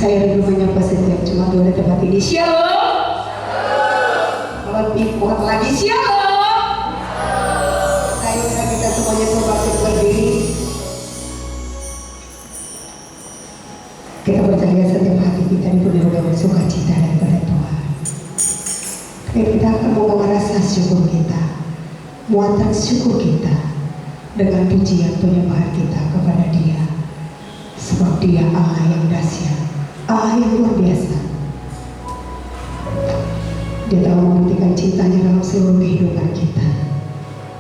Saya rindu menyapa setiap Jumat di tempat ini. Shalom. Lebih kuat lagi. Shalom. Ayo kita semuanya coba berdiri. Kita percaya setiap hati kita dipenuhi dengan sukacita daripada Tuhan. Kita akan membawa rasa syukur kita, muatan syukur kita dengan pujian penyembahan kita kepada Dia. Sebab Dia Allah yang dahsyat, Allah yang luar biasa. Dia telah membuktikan cintanya dalam seluruh kehidupan kita.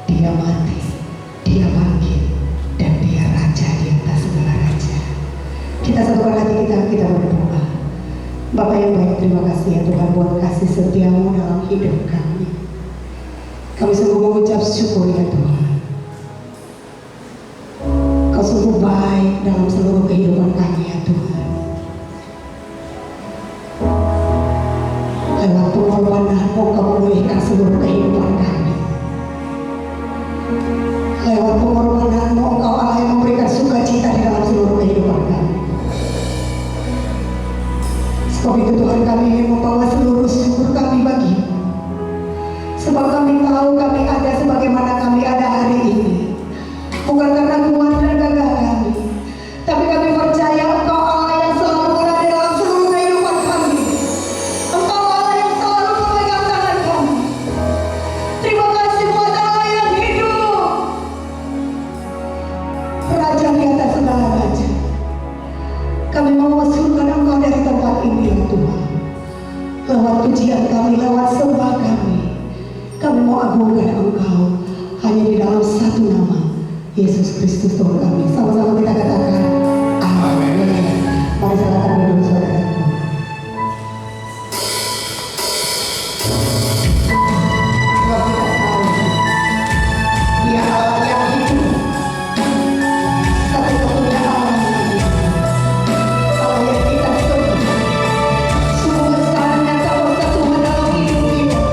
Dia mati, Dia bangkit, dan Dia Raja di atas segala raja. Kita satukan hati kita berdoa. Bapa yang baik, terima kasih ya Tuhan buat kasih setiamu dalam hidup kami. Kami sungguh mengucap syukur ya Tuhan. Kau sungguh baik dalam seluruh kehidupan kami ya Tuhan. Lewat pengorbanan-Mu Kau memulihkan seluruh kehidupan kami. Lewat pengorbanan-Mu Engkau Allah yang memberikan sukacita di dalam seluruh kehidupan kami. Sebab itu Tuhan, kami ingin membawa seluruh syukur kami bagi-Mu. Sebab kami tahu kami ada sebagaimana kami ada hari ini. Bukan karena kuat dan gagah kami, tapi kami percaya Engkau Allah yang selalu berada dalam seluruh kehidupan kami. Engkau Allah yang selalu memegang tangan kami. Terima kasih buat Allah yang hidup, Raja di atas segala raja. Kami memuaskan Engkau dari tempat ini ya Tuhan. Lewat pujian kami, lewat sembah kami mau agungkan Engkau hanya di dalam satu nama, Yesus Kristus Tuhan kami. Sama-sama kita katakan amin. Mari silakan duduk saudaraku. Sebab kita tahu Dia Allah yang hidup, satu-satunya Allah yang hidup, Allah yang kita sembah. Sungguh besarnya kuasa Tuhan dalam hidup kita.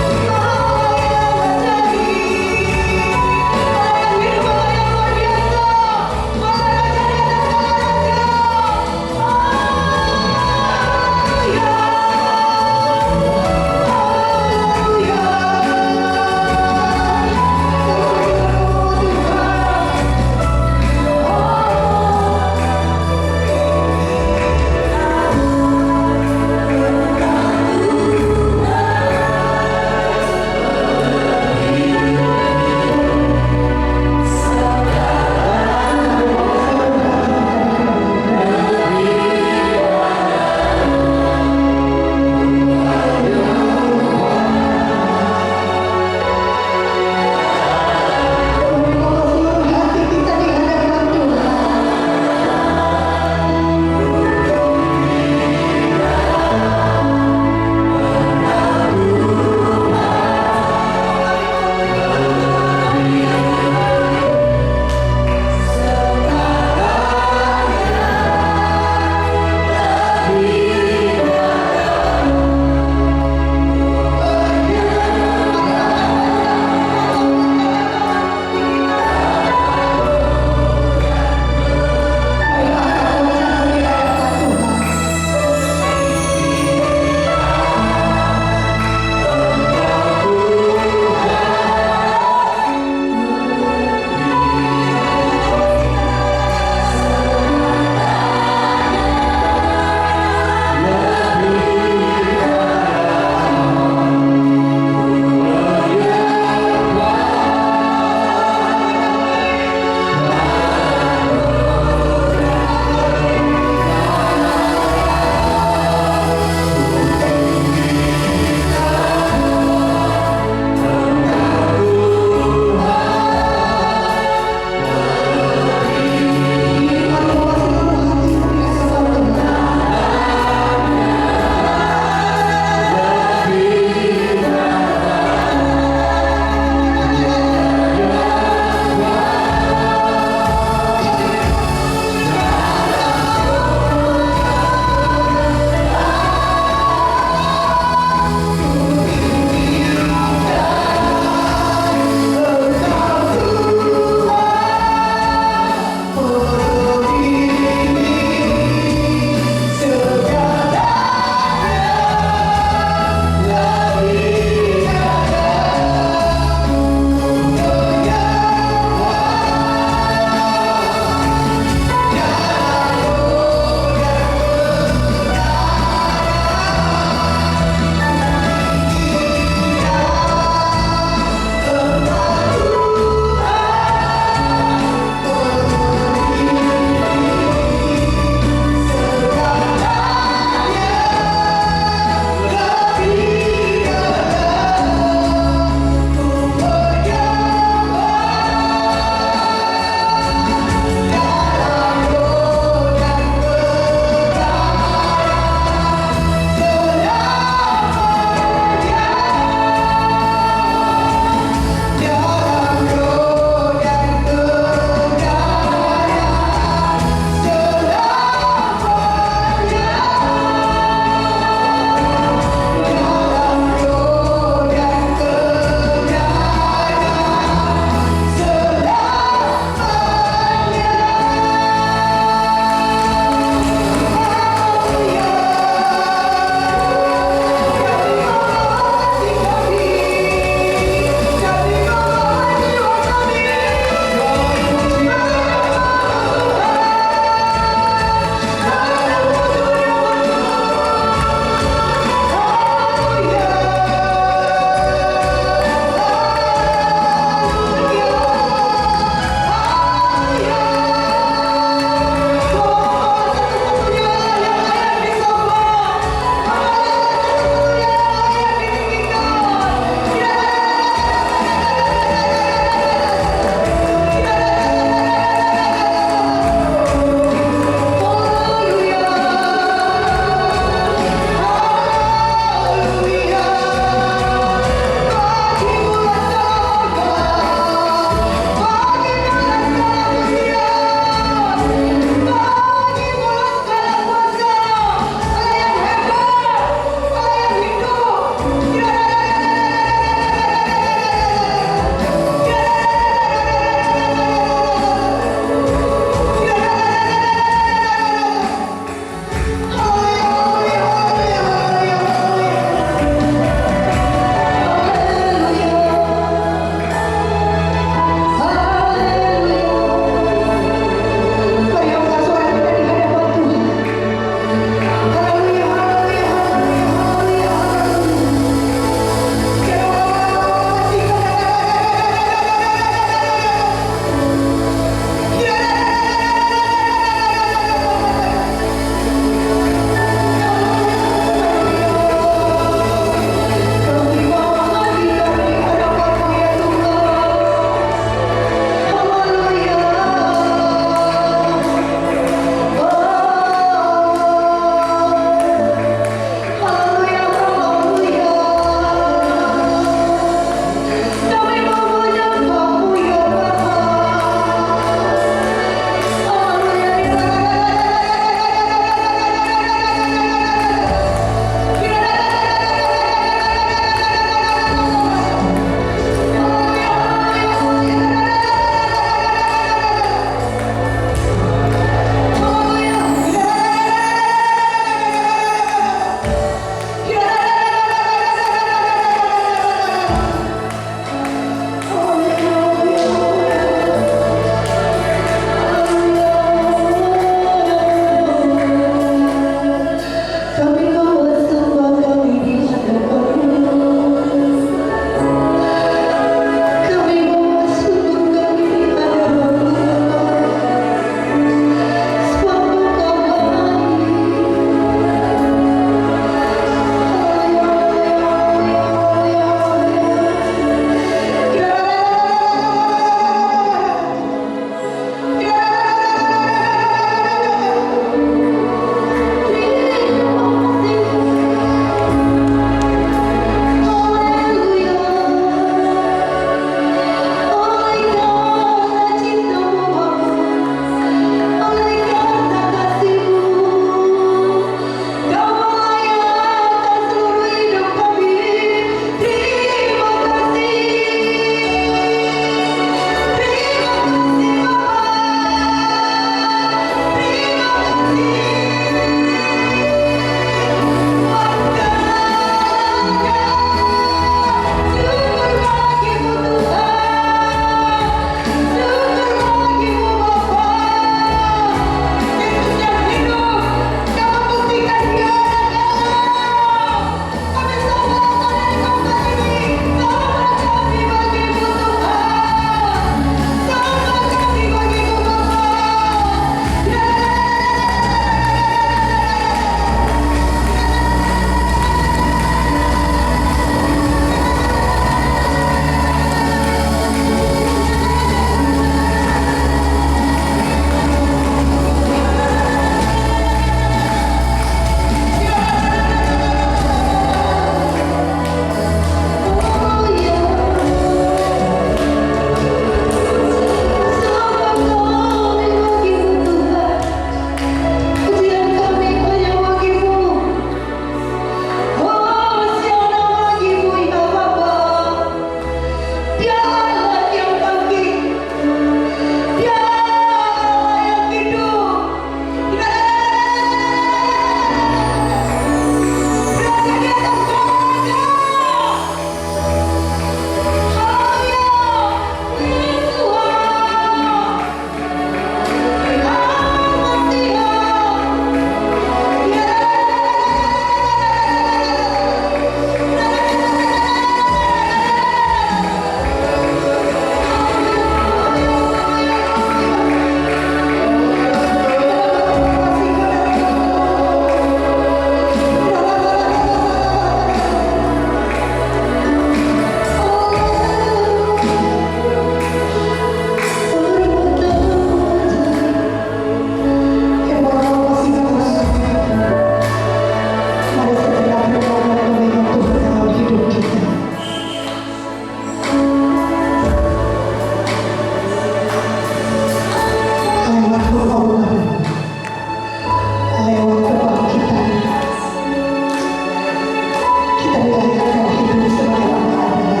Terlihat kami hidup sebagaimana adanya.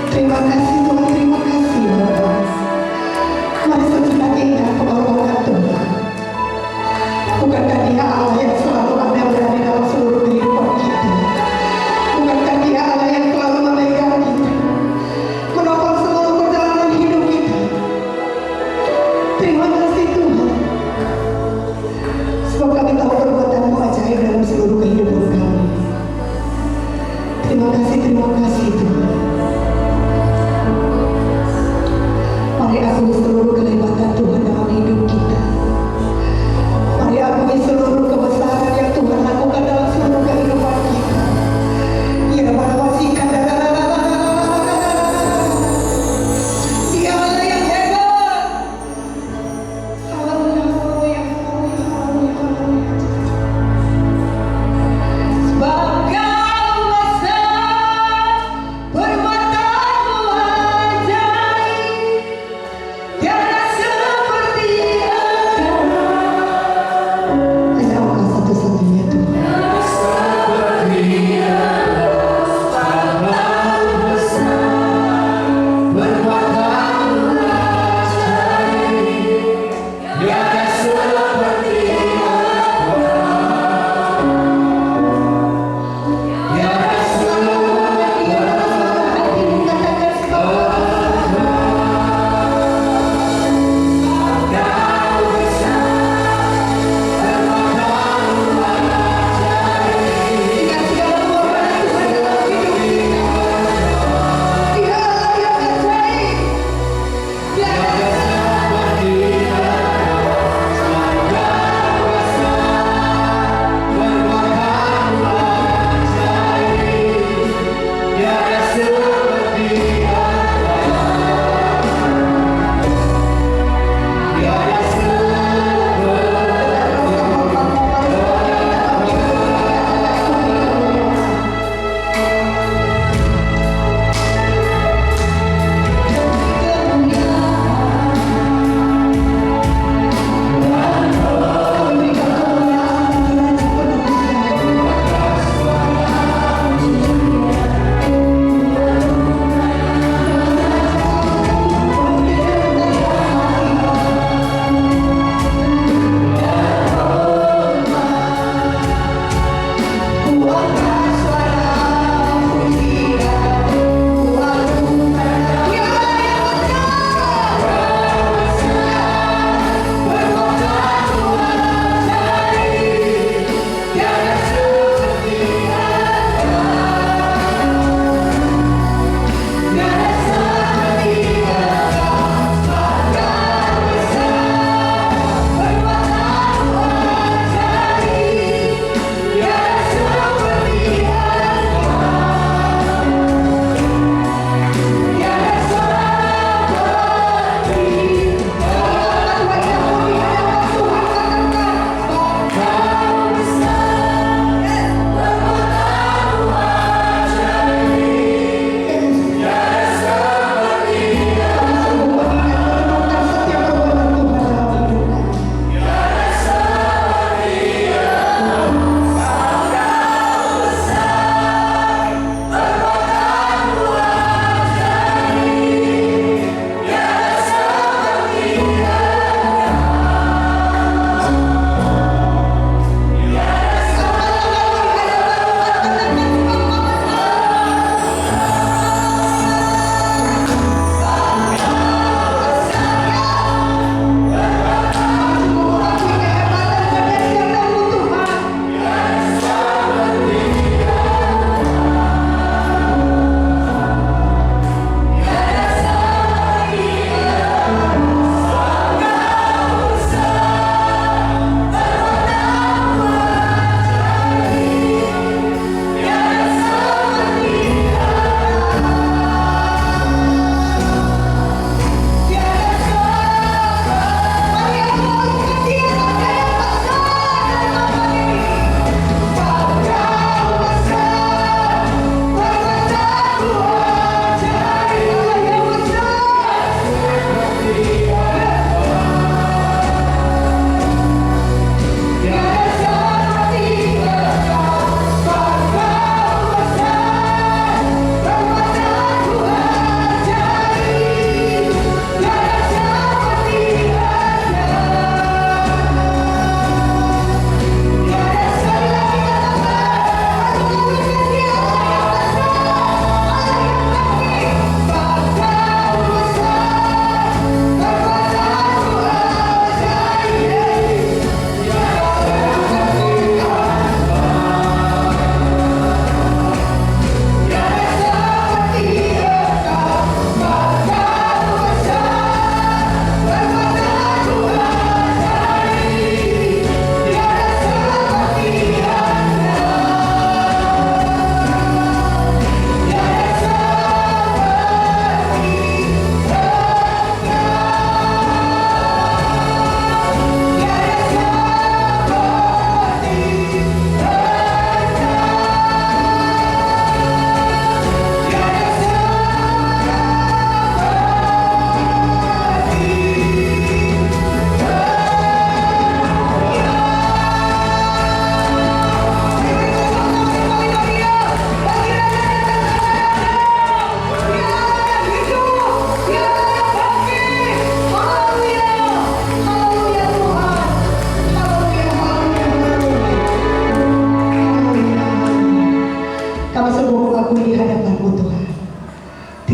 Terima kasih Tuhan, terima kasih Bapak. Mari sejenak ingat pengorbanan Tuhan. Bukankah Dia Allah yang selalu ada berada dalam seluruh kehidupan kita? Bukankah Dia Allah yang selalu memegang kita, menopang seluruh perjalanan hidup kita? Terima kasih Tuhan, sebab kami tahu perbuatan-Mu ajaib dalam seluruh kehidupan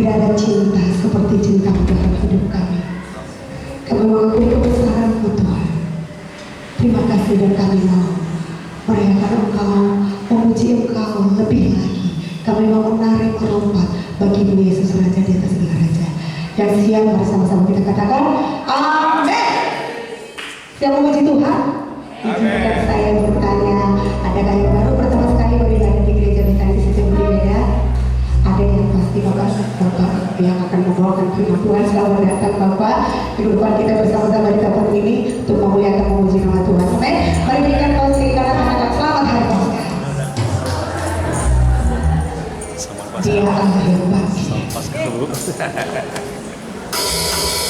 Tidak ada cinta seperti cinta-Mu dalam hidup kami. Kami mengakui kebesaran-Mu Tuhan. Terima kasih dan kami mau merayakan Engkau, memuji Engkau lebih lagi. Kami mau menari merompat bagi-Mu Yesus Raja di atas segala raja. Dan siang bersama-sama kita katakan amin. Siapa memuji Tuhan? Izinkan saya bertanya, adakah yang baru pertama sekali beribadah di gereja Betani di Setiap Berbeda? Ada yang pasti Bapak yang akan membawakan firman Tuhan. Selamat datang Bapak. Kehidupan kita bersama-sama di tempat ini untuk memuliakan memuji nama Tuhan. Amin. Mari berikan tepuk tangan anak-anak. Selamat hari Paskah. Dia Allah yang bagi.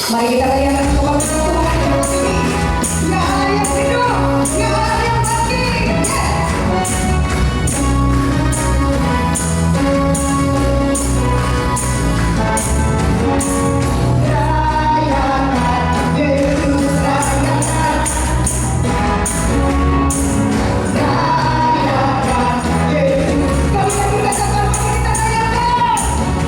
Mari kita rayakan Tuhan. Ya Allah yang hidup, ya Allah yang bagi. Rayakan Yesus, rayakan. Rayakan Yesus. Kami lagi katakan, mari kita rayakan. Rayakan Yesus,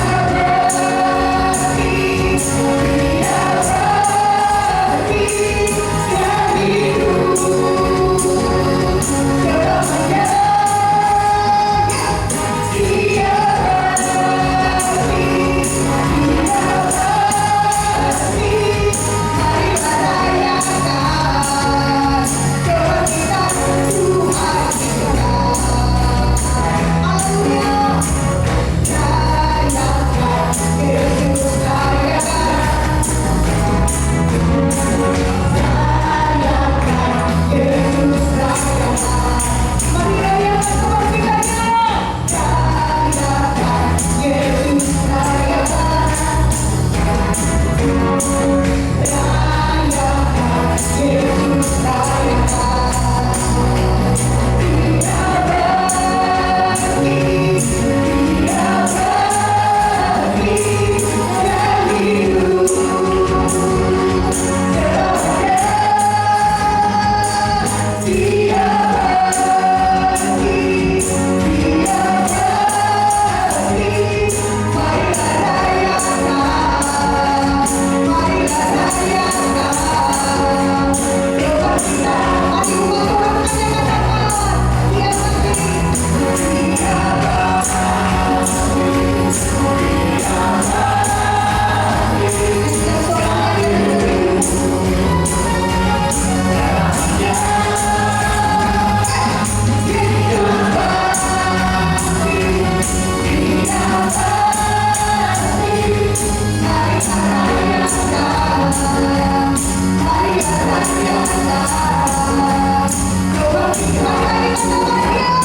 rayakan. Rayakan Yesus, rayakan.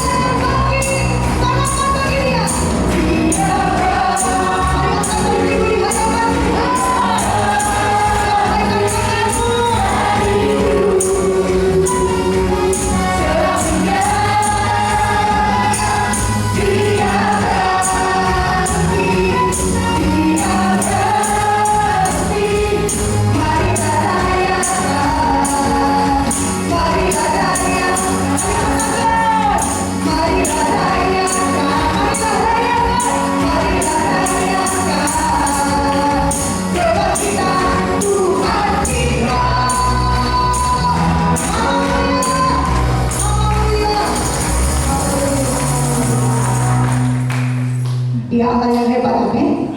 Dia Allah yang hebat, amin.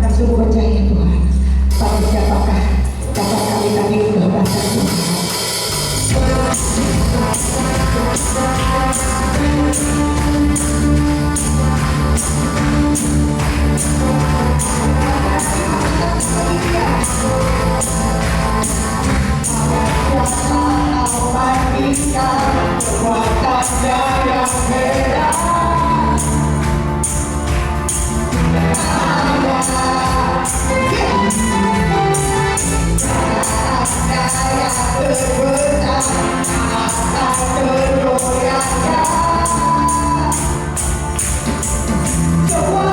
Dan sungguh percaya Tuhan, pada siapakah dapat kami tadi kebebasan Tuhan. Semua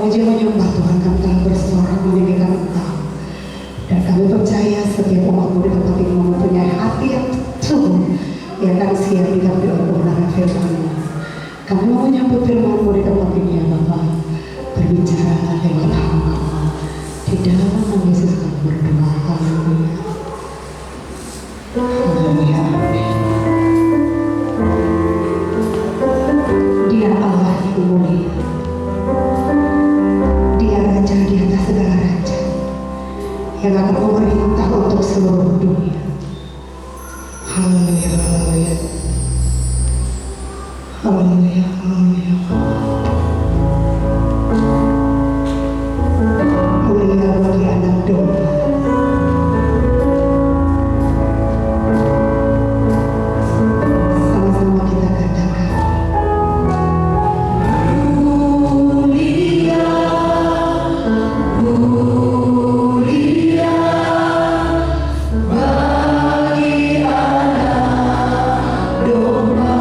memuji menyembah Tuhan, kami telah bersorak meninggikan Engkau. Dan kami percaya setiap umat-Mu di tempat ini mempunyai hati yang sungguh yang akan siap diambil oleh kebenaran firman-Mu. Kami mau menyambut firman-Mu di tempat ini ya Bapa. Berbicara lewat hamba. Di dalam nama Yesus kami berdoa. Haleluya. Haleluya. Amin. Dia Allah yang mulia. Dia Raja di atas segala raja, yang akan memerintah untuk seluruh dunia. Haleluya, haleluya. Haleluya, haleluya. Haleluya bagi anak domba. Sama-sama kita katakan. Mulia, mulia bagi anak domba.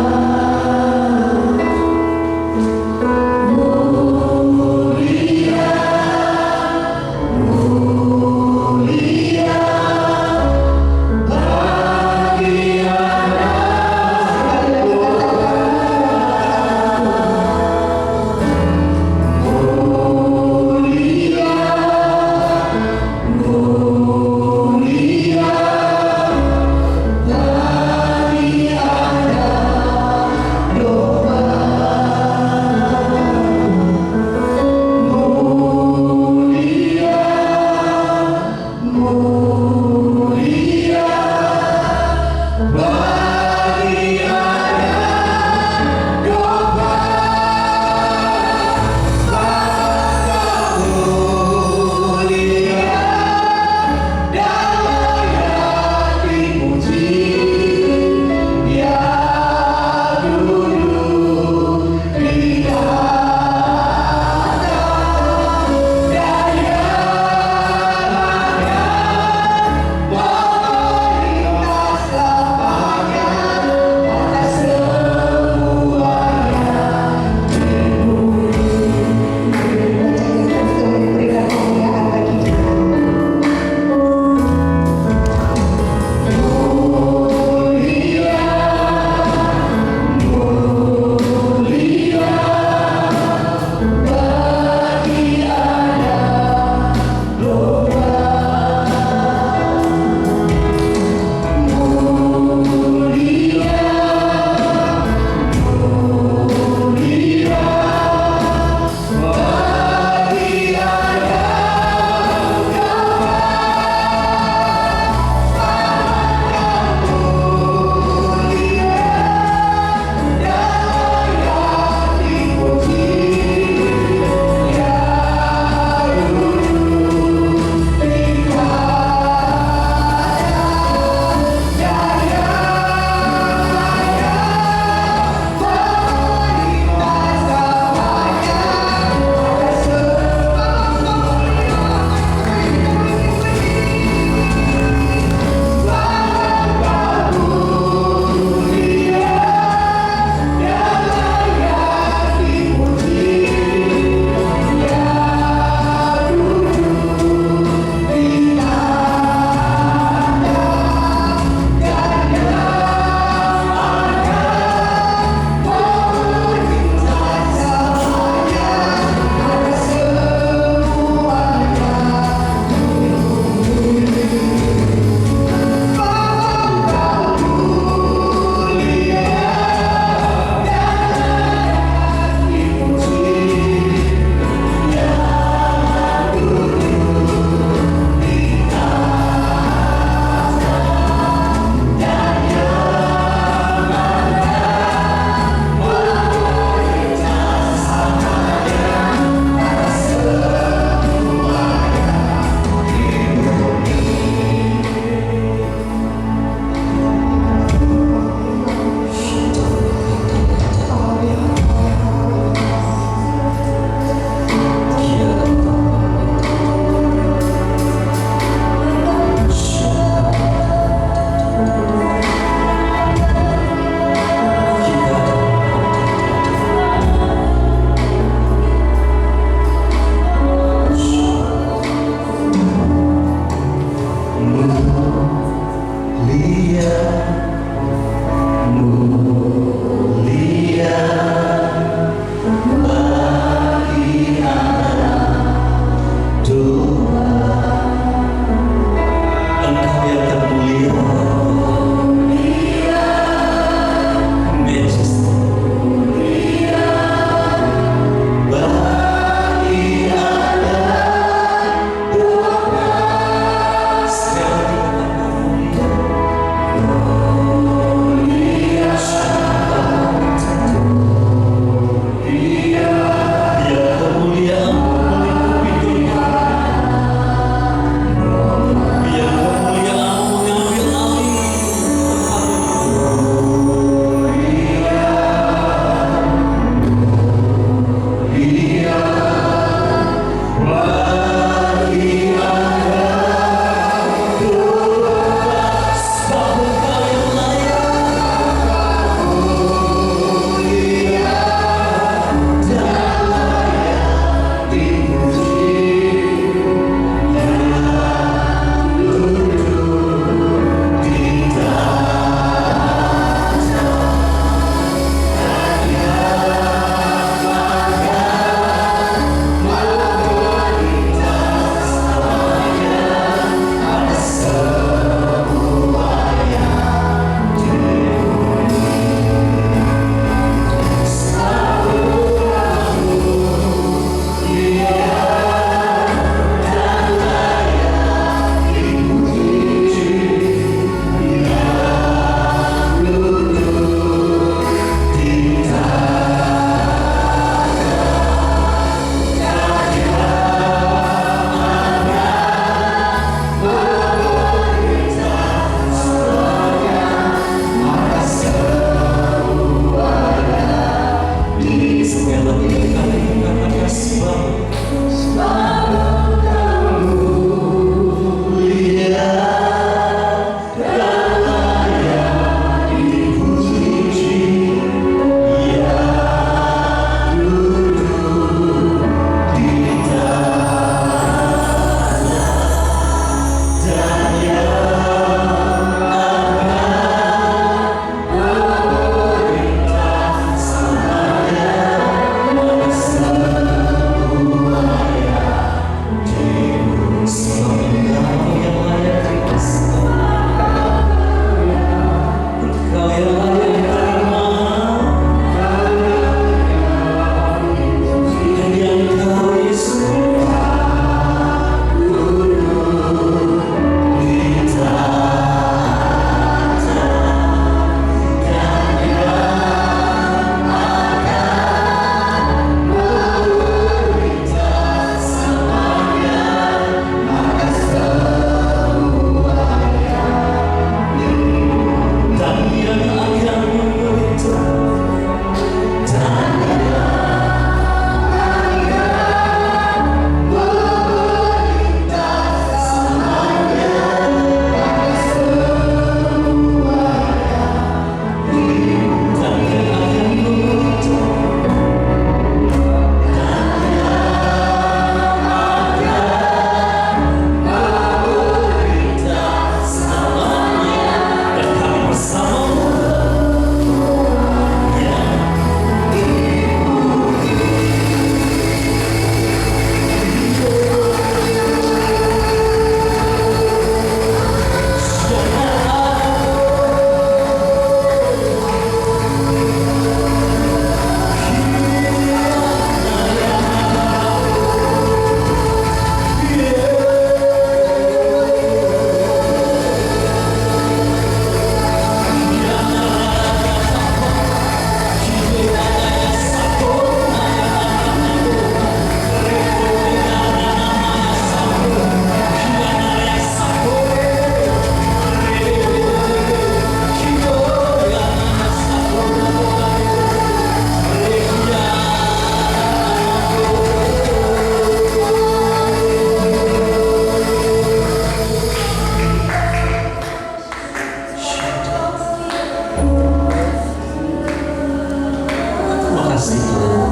kasih Tuhan.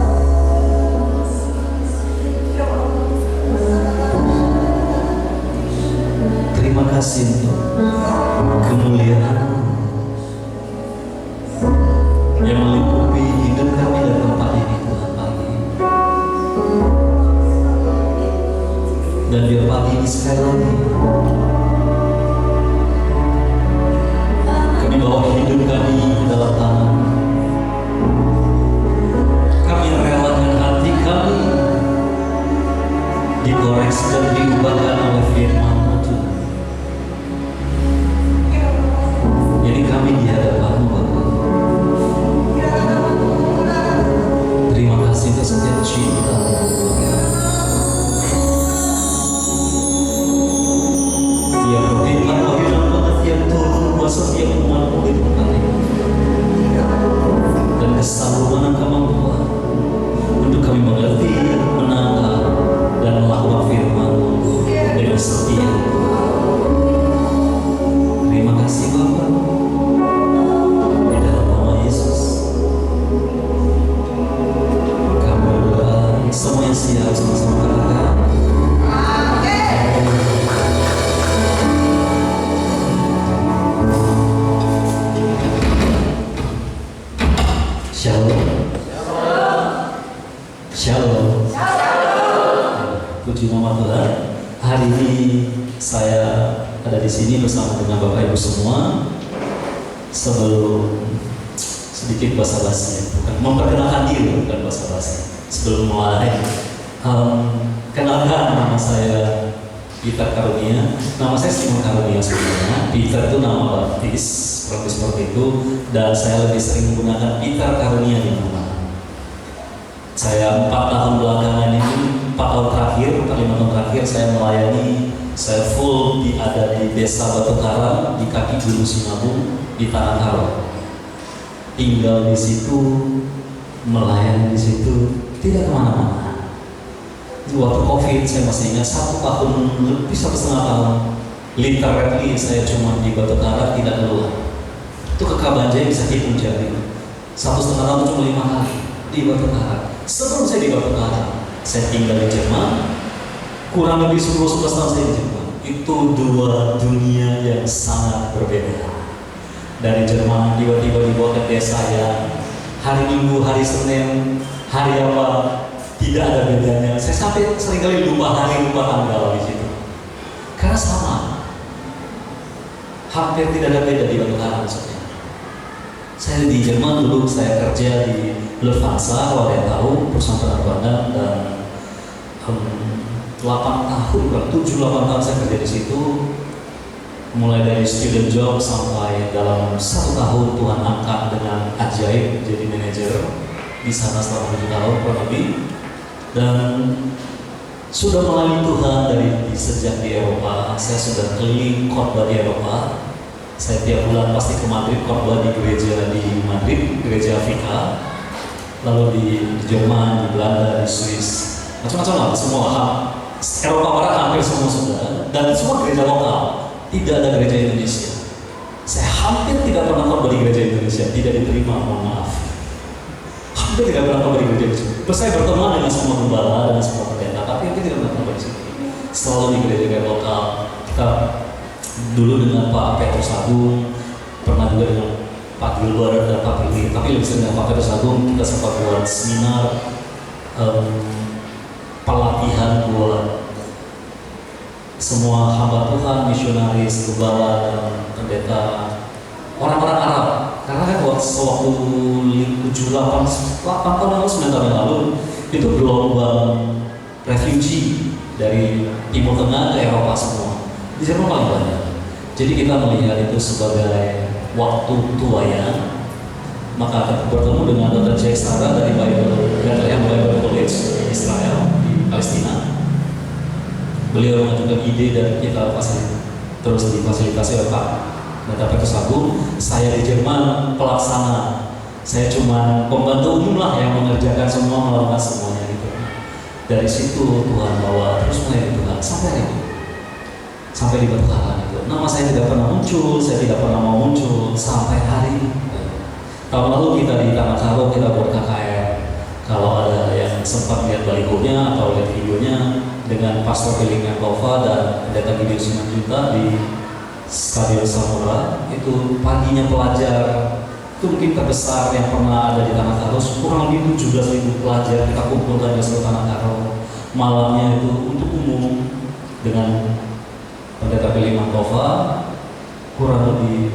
Terima kasih untuk kemuliaan yang meliputi hidup kami dan tempat ini Tuhan pagi. Dan biar pagi ini sekali lagi kami bawa hidup kami ke dalam tangan. Kami relakan hati kami dikoreksi dan diubahkan oleh firman-Mu Tuhan. Jadi kami di hadapan-Mu Bapa. Terima kasih untuk setiap cinta. Dia berfirman apabila pengertian turun kuasa Dia memuatmu di tempat ini. Dan kesanggupan dan kemampuan untuk kami mengerti, menangkap, dan melakukan firman-Mu dengan setia. Terima kasih Bapa. Di dalam nama Yesus kami berdoa. Semuanya siap sama-sama katakan. Shalom. Shalom. Puji nama Tuhan. Hari ini saya ada di sini bersama dengan Bapak Ibu semua. Sebelum sedikit basa-basi, bukan memperkenalkan diri, bukan basa-basi. Sebelum mulai, kenalkan nama saya Peter Karunia. Nama saya Simon Karunia sebenarnya. Peter itu nama baptis, seperti itu. Dan saya lebih sering menggunakan Peter Karunia di mana. Saya 4 tahun belakangan ini, 4 tahun terakhir, 5 tahun terakhir saya melayani. Saya full ada di Desa Batu Karang, di kaki Gunung Sinabung, di Tanah Karo. Tinggal di situ, melayani di situ, tidak kemana-mana. Waktu COVID saya masih ingat 1 tahun lebih 1,5 tahun. Literally saya cuma di Batu Karang, tidak keluar. Itu ke Kabanjai bisa hitung jari. 1,5 tahun cuma 5 hari di Batu Karang. Sebelum saya di Batu Karang, saya tinggal di Jerman. Kurang lebih 10-11 tahun saya di Jerman. Itu 2 dunia yang sangat berbeda. Dari Jerman tiba-tiba dibawa ke desa yang hari Minggu, hari Senin, hari apa tidak ada bedanya. Saya sampai seringkali lupa hari, lupa tanggal di situ. Karena sama, hampir tidak ada beda di Batu Karang maksudnya. Saya di Jerman dulu, saya kerja di Lufthansa, kalau ada yang tahu, perusahaan penerbangan, dan 8 tahun, 7-8 tahun saya kerja di situ. Mulai dari student job sampai dalam 1 tahun Tuhan angkat dengan ajaib jadi manajer di sana selama 7 tahun kurang lebih. Dan sudah melayani Tuhan dari sejak di Eropa. Saya sudah keliling khotbah di Eropa. Saya tiap bulan pasti ke Madrid khotbah di gereja di Madrid, gereja Vika. Lalu di Jerman, di Belanda, di Swiss, macam-macam lah, semua Eropa Barat hampir semua sudah, dan semua gereja lokal. Tidak ada gereja Indonesia. Saya hampir tidak pernah khotbah di gereja Indonesia, tidak diterima, mohon maaf. Hampir tidak pernah khotbah di gereja Indonesia. Terus saya berteman dengan semua gembala, dengan semua pendeta, tapi hampir tidak pernah khotbah di sini. Selalu di gereja lokal. Kita dulu dengan Pak Petrus Agung, pernah juga dengan Pak Gilbert dan Pak Pilih, tapi lebih sering dengan Pak Petrus Agung. Kita sempat buat seminar pelatihan buat semua hamba Tuhan, misionaris, gembala, dan pendeta orang-orang Arab. Karena kan waktu 8 tahun lalu, 9 tahun yang lalu, itu gelombang refugee dari Timur Tengah ke Eropa semua. Di Jerman paling banyak. Jadi kita melihat itu sebagai waktu tuanya. Maka bertemu dengan Dr. Jay Sara dari Bethlehem Bible College Israel di Palestina. Beliau mengajukan ide dan kita terus difasilitasi oleh Pak Pendeta Petrus Agung. Saya di Jerman pelaksana. Saya cuma pembantu umum lah yang mengerjakan semua, melakukan semuanya gitu. Dari situ Tuhan bawa terus mulai Tuhan sampai di Batu Karang itu. Nama saya tidak pernah muncul, saya tidak pernah mau muncul sampai hari ini. Tahun lalu kita di Tanah Karo kita buat KKR. yang sempat lihat balikonya atau lihat videonya dengan Pastor Billy Nova dan Pendeta Gideon Simanjuntak di Stadion Samora, itu paginya pelajar itu mungkin terbesar yang pernah ada di Tanah Karo, kurang lebih 17.000 pelajar kita kumpulkan di seluruh Tanah Karo. Malamnya itu untuk umum dengan Pendeta Billy Nova, kurang lebih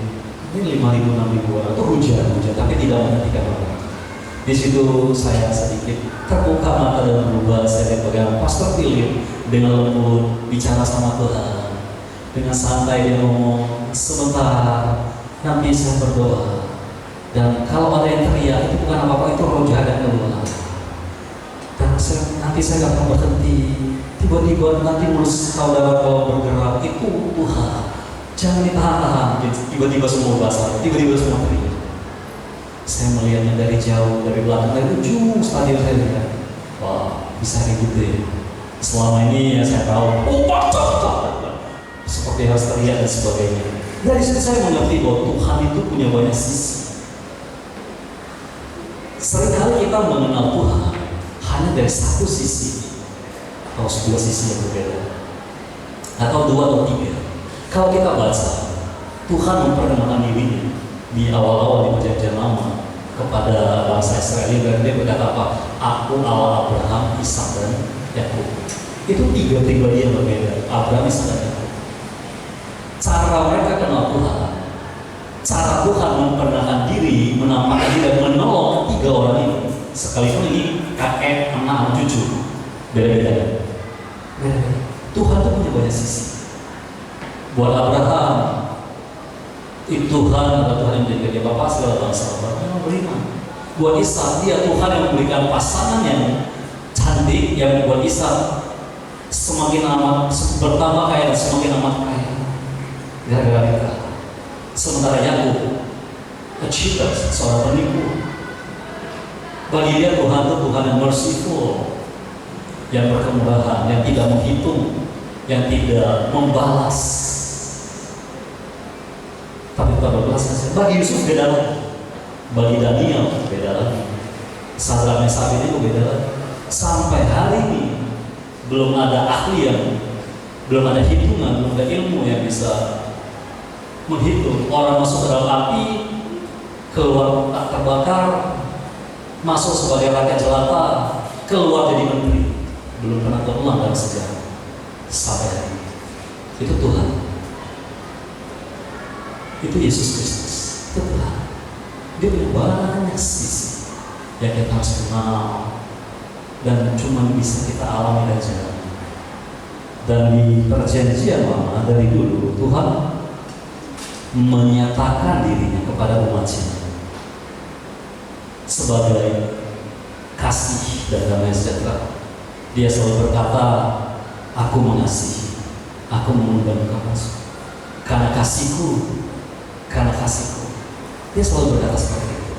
ini 5.000-6.000 orang. Itu hujan tapi tidak menghentikan orang. Di situ saya sedikit terbuka mata dan berubah. Saya lihat bagaimana Pastor Philip dengan lembut bicara sama Tuhan, dengan santai dia ngomong, sebentar nanti saya berdoa, dan kalau ada yang teriak itu bukan apa-apa, itu roh jahat yang keluar. Dan nanti saya gak akan berhenti. Tiba-tiba nanti mulut saudara kalau bergerak itu Tuhan, jangan ditahan-tahan. Tiba-tiba semua basah, tiba-tiba semua teriak. Saya melihatnya dari jauh, dari belakang, dari ujung stadion. Saya lihat, wah, bisa ribut deh. Selama ini ya saya tahu, seperti harus teriak dan sebagainya. Dari situ saya mengerti bahwa Tuhan itu punya banyak sisi. Seringkali kita mengenal Tuhan hanya dari satu sisi, atau dua sisi yang berbeda, atau dua atau tiga. Kalau kita baca, Tuhan memperkenalkan dirinya di awal-awal di Perjanjian Lama kepada bangsa Israel, dan dia berkata apa? Aku Allah Abraham, Ishak dan Yakub. Itu tiga pribadi yang berbeda, Abraham, Ishak dan Yakub. Cara mereka kenal Tuhan, cara Tuhan memperkenalkan diri, menampakkan diri dan menolong ketiga orang ini, sekalipun ini kakek, anak, cucu, beda-beda. Tuhan itu punya banyak sisi. Buat Abraham, Tuhan adalah Tuhan yang menjadikan dia bapak segala bangsa. Memang beriman. Buat Ishak, dia Tuhan yang memberikan pasangan yang cantik, yang membuat Ishak semakin amat bertambah kaya dan semakin amat kaya gara-gara mereka. Sementara Yakub, a cheater, seorang penipu. Bagi dia Tuhan itu Tuhan yang merciful, yang berkemurahan, yang tidak menghitung, yang tidak membalas. Tapi pada belas bagi Yusuf beda lagi, bagi Daniel beda lagi, Sadrak Mesak itu beda lagi. Sampai hari ini belum ada ahli yang, belum ada hitungan, belum ada ilmu yang bisa menghitung orang masuk ke dalam api, keluar tak terbakar, masuk sebagai rakyat jelata, keluar jadi menteri. Belum pernah terulang dalam sejarah sampai hari ini. Itu Tuhan. Itu Yesus Kristus, itu Tuhan. Dia punya banyak sisi yang kita harus kenal dan cuma bisa kita alami aja. Dan di Perjanjian Lama dari dulu Tuhan menyatakan dirinya kepada umatnya sebagai kasih dan damai sejahtera. Dia selalu berkata, aku mengasihi, aku mengundang kamu karena kasihku. Karena kasihku, dia selalu berkata seperti itu.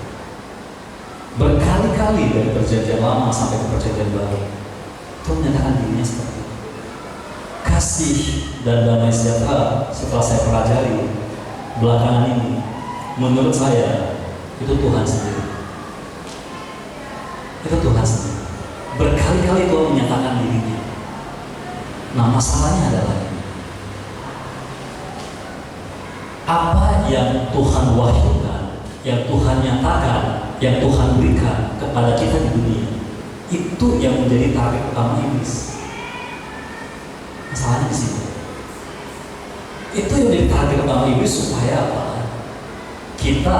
Berkali-kali dari Perjanjian Lama sampai ke Perjanjian Baru, Tuhan menyatakan dirinya seperti itu. Kasih dan damai sejahtera, setelah saya pelajari belakangan ini, menurut saya itu Tuhan sendiri. Itu Tuhan sendiri. Berkali-kali Tuhan menyatakan dirinya. Nah, masalahnya adalah apa yang Tuhan wahyukan, yang Tuhan nyatakan, yang Tuhan berikan kepada kita di dunia, itu yang menjadi target utama iblis. Masalahnya di situ. Itu yang menjadi target utama iblis supaya apa? Kita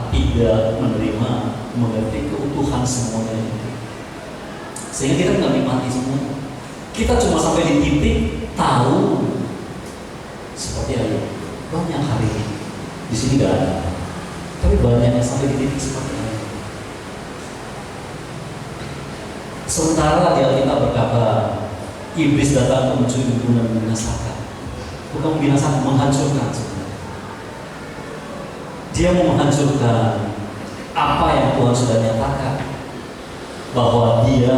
tidak menerima, mengerti keutuhan semuanya itu. Sehingga kita tidak menikmati semuanya. Kita cuma sampai di titik tahu seperti Ayub. Banyak hari ini di sini nggak ada, tapi banyak yang sampai di titik seperti ini. Sementara di Alkitab berkata, iblis datang untuk mencuri, membunuh, dan membinasakan. Bukan membinasakan, menghancurkan sebenarnya. Dia mau menghancurkan apa yang Tuhan sudah nyatakan, bahwa Dia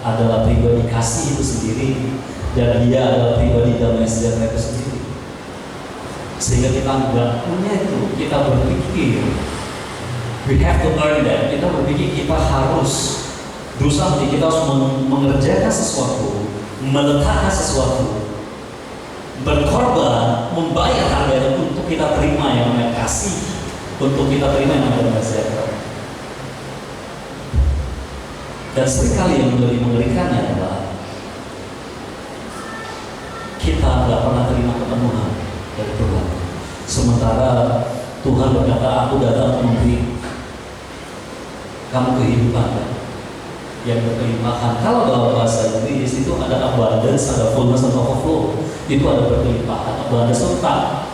adalah pribadi kasih itu sendiri, dan Dia adalah pribadi damai sejahtera itu sendiri. Sehingga kita nggak punya itu, kita berpikir we have to earn that. Kita berpikir kita harus Dosa berarti kita harus mengerjakan sesuatu, meletakkan sesuatu, berkorban, membayar harga untuk kita terima yang namanya kasih, untuk kita terima yang namanya sejahtera. Dan seringkali yang lebih mengerikannya adalah kita nggak pernah terima kepenuhan dari Tuhan. Sementara Tuhan berkata, aku datang untuk memberi kamu kehidupan yang berkelimpahan. Kalau dalam bahasa Inggris itu ada abundance, ada fullness, dan overflow. Itu ada berkelimpahan. Abundance itu tak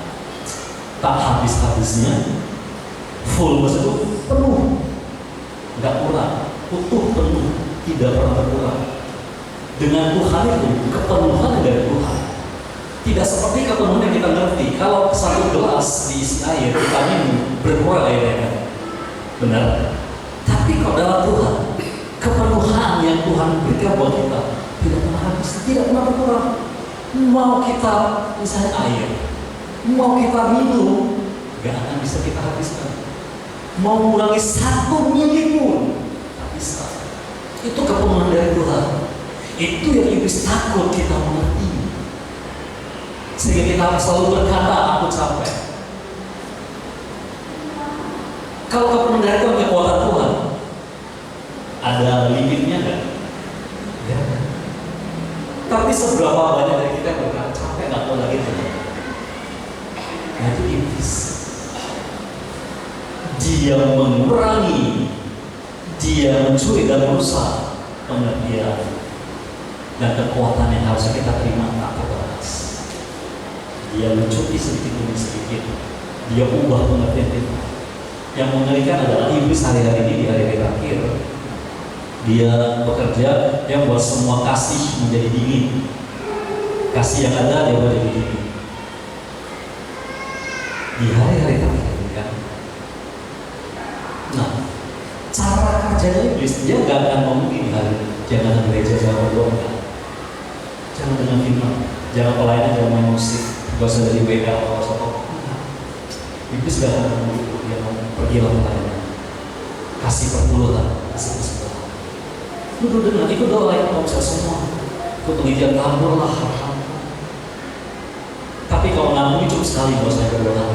habis-habisnya. Fullness itu penuh, nggak kurang, utuh, penuh, tidak pernah berkurang. Dengan Tuhan itu kepenuhan dari Tuhan. Tidak seperti kepenuhan yang kita ngerti. Kalau satu gelas diisi air, kita minum, berkurang airnya. Benar? Tapi kalau dalam Tuhan, kepenuhan yang Tuhan berikan buat kita tidak pernah habis, tidak pernah berkurang. Mau kita misalnya air, mau kita minum, gak akan bisa kita habiskan. Mau mengurangi 1 mili pun tak bisa. Itu kepenuhan dari Tuhan. Itu yang iblis takut kita mengerti. Sehingga kita selalu berkata, aku capek. Kalau kepenuhan dari Tuhan, kekuatan Tuhan, ada limitnya nggak? Ya. Tapi seberapa banyak dari kita yang berkata capek, nggak tahu lagi Tuhan. Nah, itu iblis. Dia mengurangi, dia mencuri dan merusak pengertian dan kekuatan yang harusnya kita terima tak terbatas. Dia mencuci sedikit demi sedikit, dia ubah pengertian kita. Yang mengerikan adalah iblis hari-hari ini, di hari-hari terakhir, dia bekerja yang buat semua kasih menjadi dingin. Kasih yang ada dia buat jadi dingin. Di hari-hari terakhir kan. Nah, cara kerjanya iblis, dia nggak akan ngomong ini hari, jangan gereja, jangan berdoa, jangan dengan firman, jangan pelayanan, jangan main musik, gak usah dari WA atau apa. Iblis gak akan ngomong itu, dia ngomong pergilah pelayanan, kasih perpuluhan, kasih persembahan. Lu dengar, ikut doa, ikut bisa semua, ikut penelitian tabur lah. Tapi kalau ngampuni cukup sekali, gak usah berdoa.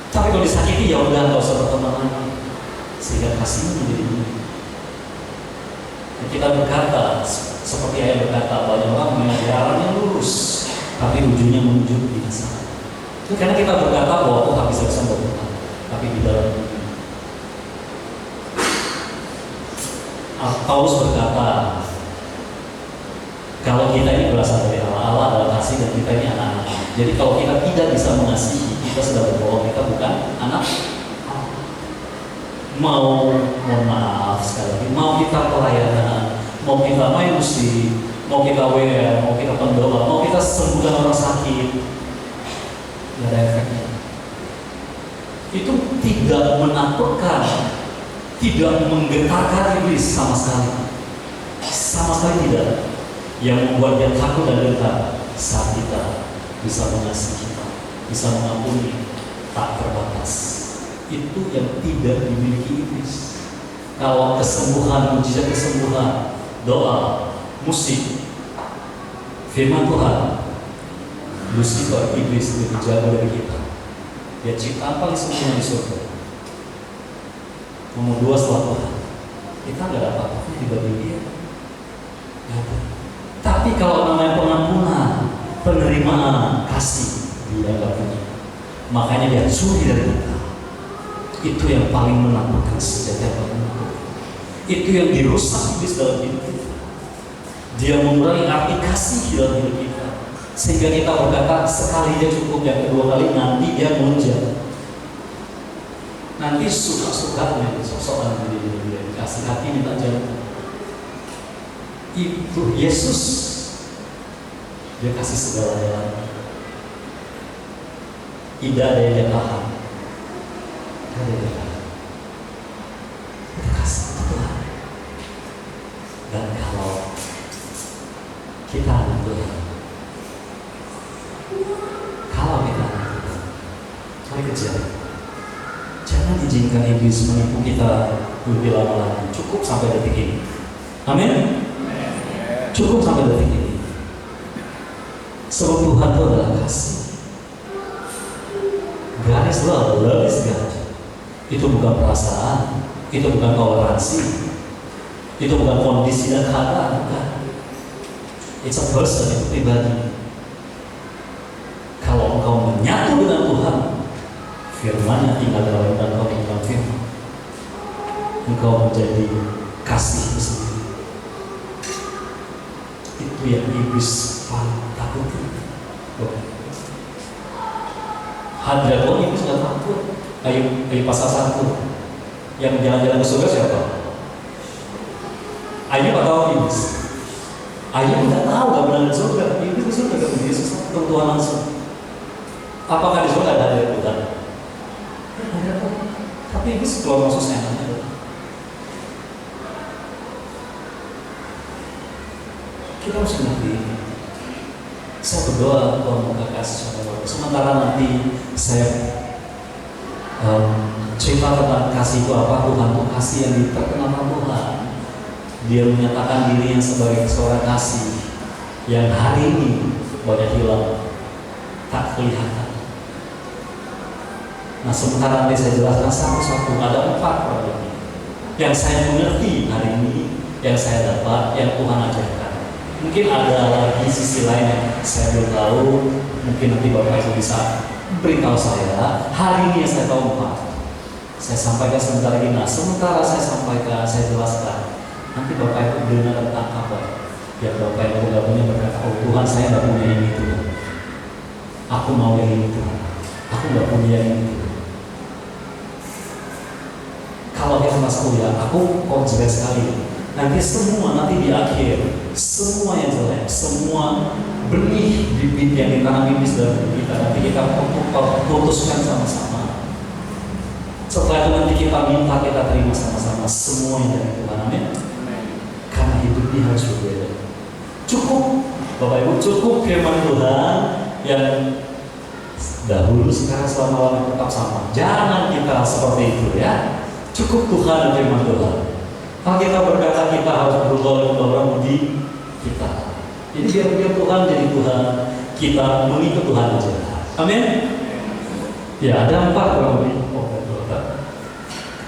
Tapi kalau disakiti ya udah, nggak usah berteman lagi, sehingga kasihnya menjadi ini. Kita berkata seperti ayat berkata, banyak orang punya jalan yang lurus, tapi ujungnya menuju binasa. Itu karena kita berkata bahwa Tuhan bisa berbuat, tapi di dalam dunia. Paulus berkata, kalau kita ini berasal dari Allah, Allah adalah kasih dan kita ini anak-anak. Jadi kalau kita tidak bisa mengasihi, kita sudah berbohong, kita bukan anak. Mohon maaf sekali lagi, mau kita pelayanan, mau kita main musik, mau kita WR, mau kita pendoa, mau kita sembuhkan orang sakit, tidak ada efeknya. Itu tidak menakutkan, tidak menggetarkan iblis sama sekali. Sama sekali tidak. Yang membuat dia takut dan gentar saat kita bisa mengasihi kita, bisa mengampuni tak terbatas. Itu yang tidak dimiliki iblis. Kalau kesembuhan, mujizat kesembuhan, doa, musik, firman Tuhan, Lucifer, iblis lebih jauh dari kita. Dia ciptaan paling sempurna di surga. Nomor 2 setelah Tuhan. Kita nggak ada apa-apa dibanding dia. Tapi kalau namanya pengampunan, penerimaan, kasih, dia nggak punya. Makanya dia curi dari kita. Itu yang paling menakutkan sejatinya. Itu yang dirusak iblis dalam hidup kita. Dia mengurangi arti kasih dalam hidup kita, sehingga kita berkata sekali dia cukup, yang kedua kali nanti dia melunjak. Nanti suka-sukanya, sok-sokan dia kasih hati minta jalan. Itu Yesus, dia kasih segalanya. Tidak ada yang dia tahan. Kita kasih Tuhan. Dan kalau kita anak Tuhan, kalau kita anak Tuhan, mari kejar. Jangan izinkan iblis menipu kita lebih lama lagi. Cukup sampai detik ini. Amin. Cukup sampai detik ini. Sebab Tuhan itu adalah kasih. God is love, love is God. Itu bukan perasaan, itu bukan toleransi, itu bukan kondisi dan keadaan, bukan. It's a person, itu pribadi. Kalau engkau menyatu dengan Tuhan, firman-Nya tinggal dalam dan kau tinggal firman, engkau menjadi kasih itu sendiri. Itu yang iblis paling takuti. Hadraton iblis nggak takut. Ayub pasal 1 yang jalan-jalan ke surga siapa? Ayub atau iblis? Ayub nggak tahu, nggak pernah ke surga. Iblis ke surga ketemu Yesus, ketemu Tuhan langsung. Apakah di surga ada Tuhan? Ada. Tapi iblis keluar masuk seenaknya. Kita harus mengerti. Saya berdoa Tuhan membuka kasih sama kita. Sementara nanti saya cerita tentang kasih itu apa, Tuhan itu kasih yang diperkenalkan Tuhan. Dia menyatakan dirinya sebagai seorang kasih yang hari ini banyak hilang, tak kelihatan. Nah, sementara nanti saya jelaskan satu-satu, ada 4 problem yang saya mengerti hari ini, yang saya dapat, yang Tuhan ajarkan. Mungkin ada lagi sisi lain yang saya belum tahu, mungkin nanti Bapak Ibu bisa beritahu saya. Hari ini yang saya tahu 4. Saya sampaikan sebentar lagi. Nah, sementara saya sampaikan, saya jelaskan, nanti Bapak Ibu dengar tentang apa yang Bapak Ibu nggak punya, berkata, oh Tuhan saya nggak punya ini Tuhan, aku mau yang ini Tuhan, aku nggak punya yang ini Tuhan. Kalau kita masuk ya, aku kok jelek sekali. Nanti semua, nanti di akhir, semua yang jelek, semua benih bibit yang ditanam iblis dalam hidup kita, nanti kita putuskan sama-sama. Setelah itu nanti kita minta, kita terima sama-sama semua yang dari Tuhan. Amin. Karena hidup ini harus berbeda. Cukup, Bapak Ibu, cukup firman Tuhan yang dahulu, sekarang, selama-lamanya tetap sama. Jangan kita seperti itu ya. Cukup Tuhan dan firman Tuhan. Kalau kita berkata kita harus berubah orang di kita. Jadi biar Tuhan jadi Tuhan, kita mengikut Tuhan aja. Amin. Ya, ada 4 kurang lebih.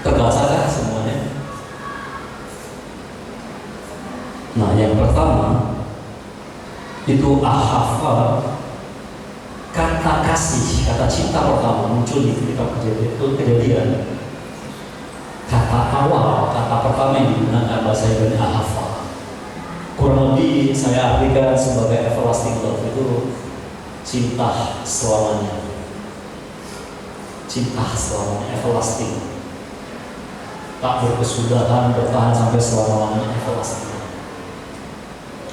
Terbaca semuanya. Nah, yang pertama itu ahava, kata kasih, kata cinta pertama muncul di kitab Kejadian. Kata awal, kata pertama yang digunakan bahasa Ibrani ahava. Kurang lebih saya artikan sebagai everlasting love, itu cinta selamanya. Cinta selamanya, everlasting. Tak berkesudahan, bertahan sampai selama-lamanya, everlasting.